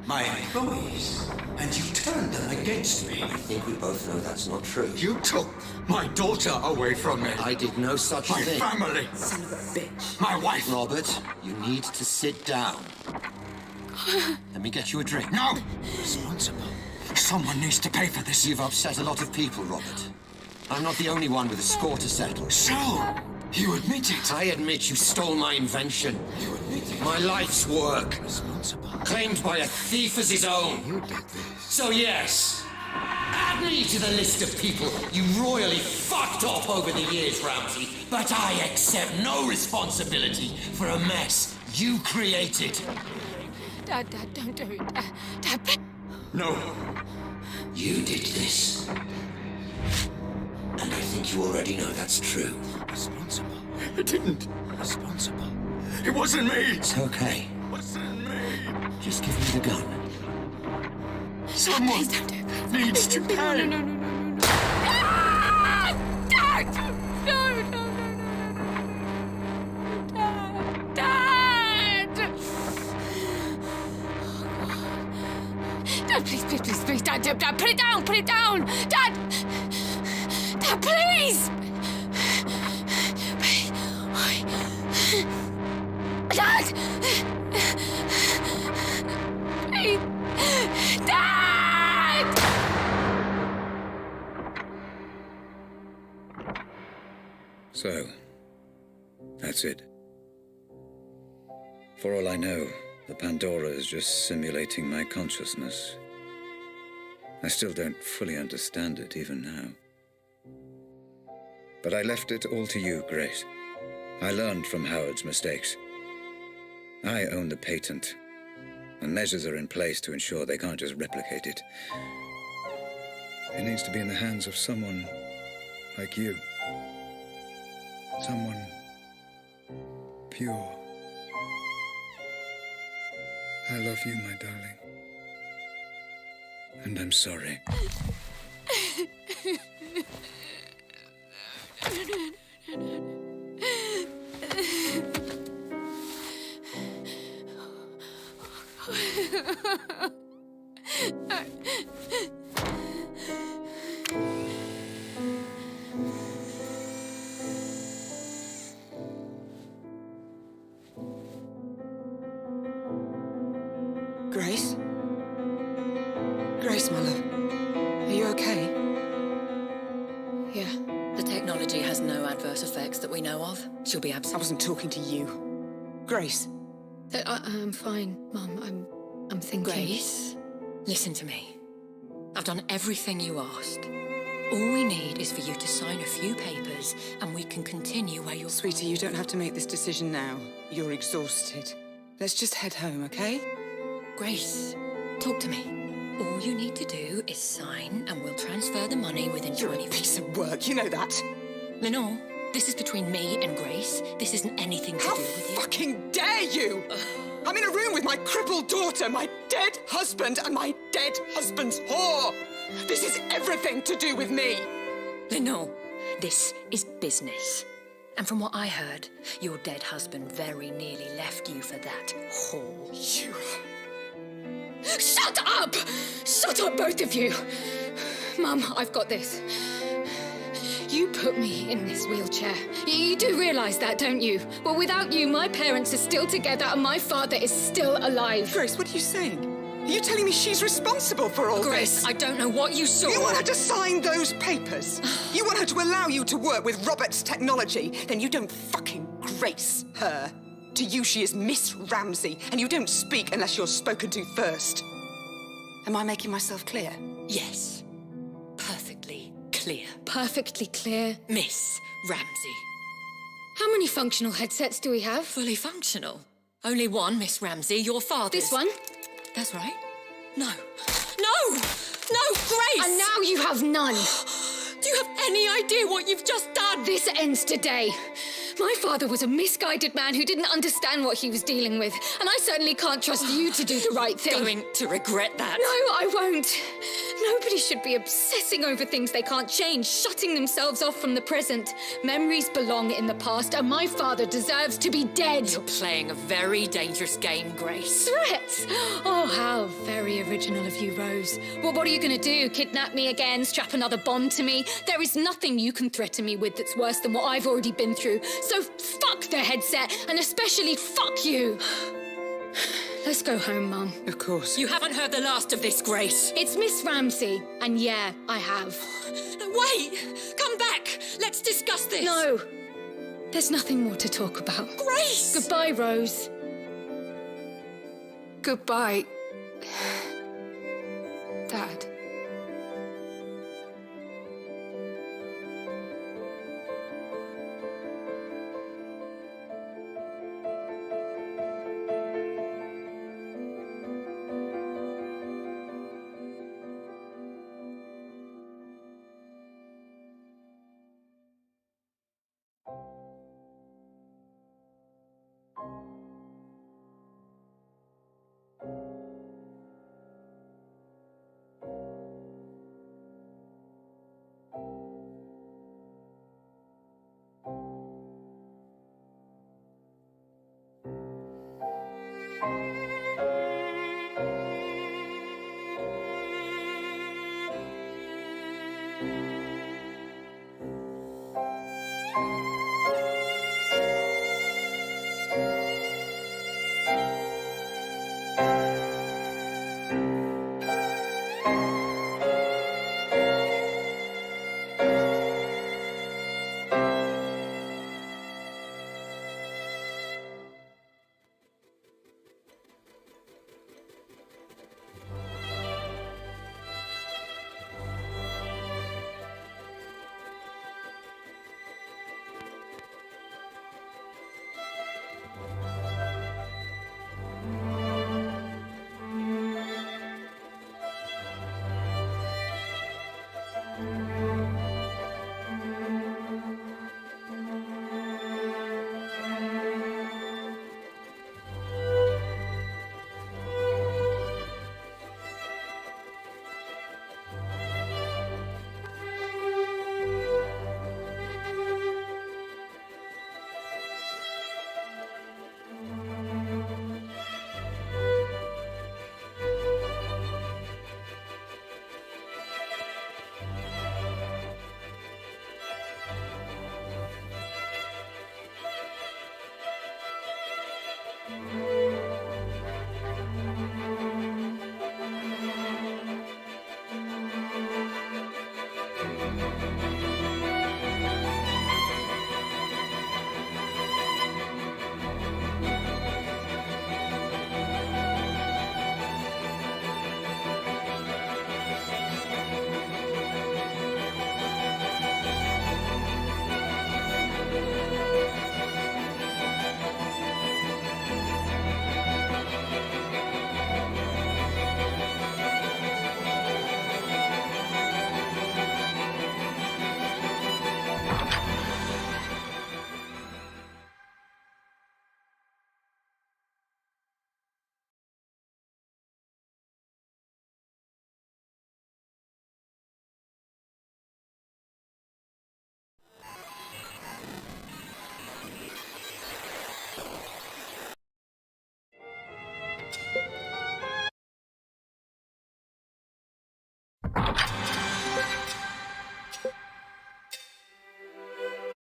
my employees, and you turned them against me. I think we both know that's not true. You took my daughter away from me. I did no such thing. My family. Son of a bitch. My wife. Robert, you need to sit down. Let me get you a drink. No! Responsible. Someone needs to pay for this. You've upset a lot of people, Robert. I'm not the only one with a score to settle. So, you admit it? I admit you stole my invention. You admit it? My life's work. Responsible? Claimed by a thief as his own. You did this. So yes, add me to the list of people you royally fucked off over the years, Ramsey. But I accept no responsibility for a mess you created. Dad, don't do it. Dad, please. No. You did this. And I think you already know that's true. Responsible? It didn't. Responsible? It wasn't me. It's okay. It wasn't me. Just give me the gun. Someone Please don't do it. needs to pay. No. Ah! Dad! No. Dad! Dad, please, Dad, put it down! Dad, please! Dad! Please! Dad! So, that's it. For all I know, the Pandora is just simulating my consciousness. I still don't fully understand it even now. But I left it all to you, Grace. I learned from Howard's mistakes. I own the patent, and measures are in place to ensure they can't just replicate it. It needs to be in the hands of someone like you. Someone pure. I love you, my darling. And I'm sorry. Grace? Grace, my love. Are you okay? Yeah. The technology has no adverse effects that we know of. She'll be I absolutely... wasn't talking to you. Grace. I'm fine, Mum. I'm thinking. Grace, listen to me. I've done everything you asked. All we need is for you to sign a few papers, and we can continue where you're... Sweetie, you don't have to make this decision now. You're exhausted. Let's just head home, okay? Grace, talk to me. All you need to do is sign, and we'll transfer the money within 20 minutes. You're a piece of work, you know that. Lenore, this is between me and Grace. This isn't anything to do with you. How fucking dare you! I'm in a room with my crippled daughter, my dead husband, and my dead husband's whore! This is everything to do with me! Lenore, this is business. And from what I heard, your dead husband very nearly left you for that whore. You... Shut up! Shut up, both of you! Mum, I've got this. You put me in this wheelchair. You do realise that, don't you? Well, without you, my parents are still together and my father is still alive. Grace, what are you saying? Are you telling me she's responsible for all Grace, this? I don't know what you saw. You want her to sign those papers? You want her to allow you to work with Robert's technology? Then you don't fucking grace her. To you, she is Miss Ramsey, and you don't speak unless you're spoken to first. Am I making myself clear? Yes. Perfectly clear. Perfectly clear. Miss Ramsey. How many functional headsets do we have? Fully functional. Only one, Miss Ramsey, your father's. This one? That's right. No. No! No, Grace! And now you have none. Do you have any idea what you've just done? This ends today. My father was a misguided man who didn't understand what he was dealing with, and I certainly can't trust you to do the right thing. Going to regret that. No, I won't. Nobody should be obsessing over things they can't change, shutting themselves off from the present. Memories belong in the past, and my father deserves to be dead. You're playing a very dangerous game, Grace. Threats? Oh, how very original of you, Rose. Well, what are you going to do? Kidnap me again? Strap another bomb to me? There is nothing you can threaten me with that's worse than what I've already been through. So fuck the headset, and especially fuck you. Let's go home, Mum. Of course. You haven't heard the last of this, Grace. It's Miss Ramsey, and yeah, I have. Wait! Come back! Let's discuss this! No. There's nothing more to talk about. Grace! Goodbye, Rose. Goodbye, Dad.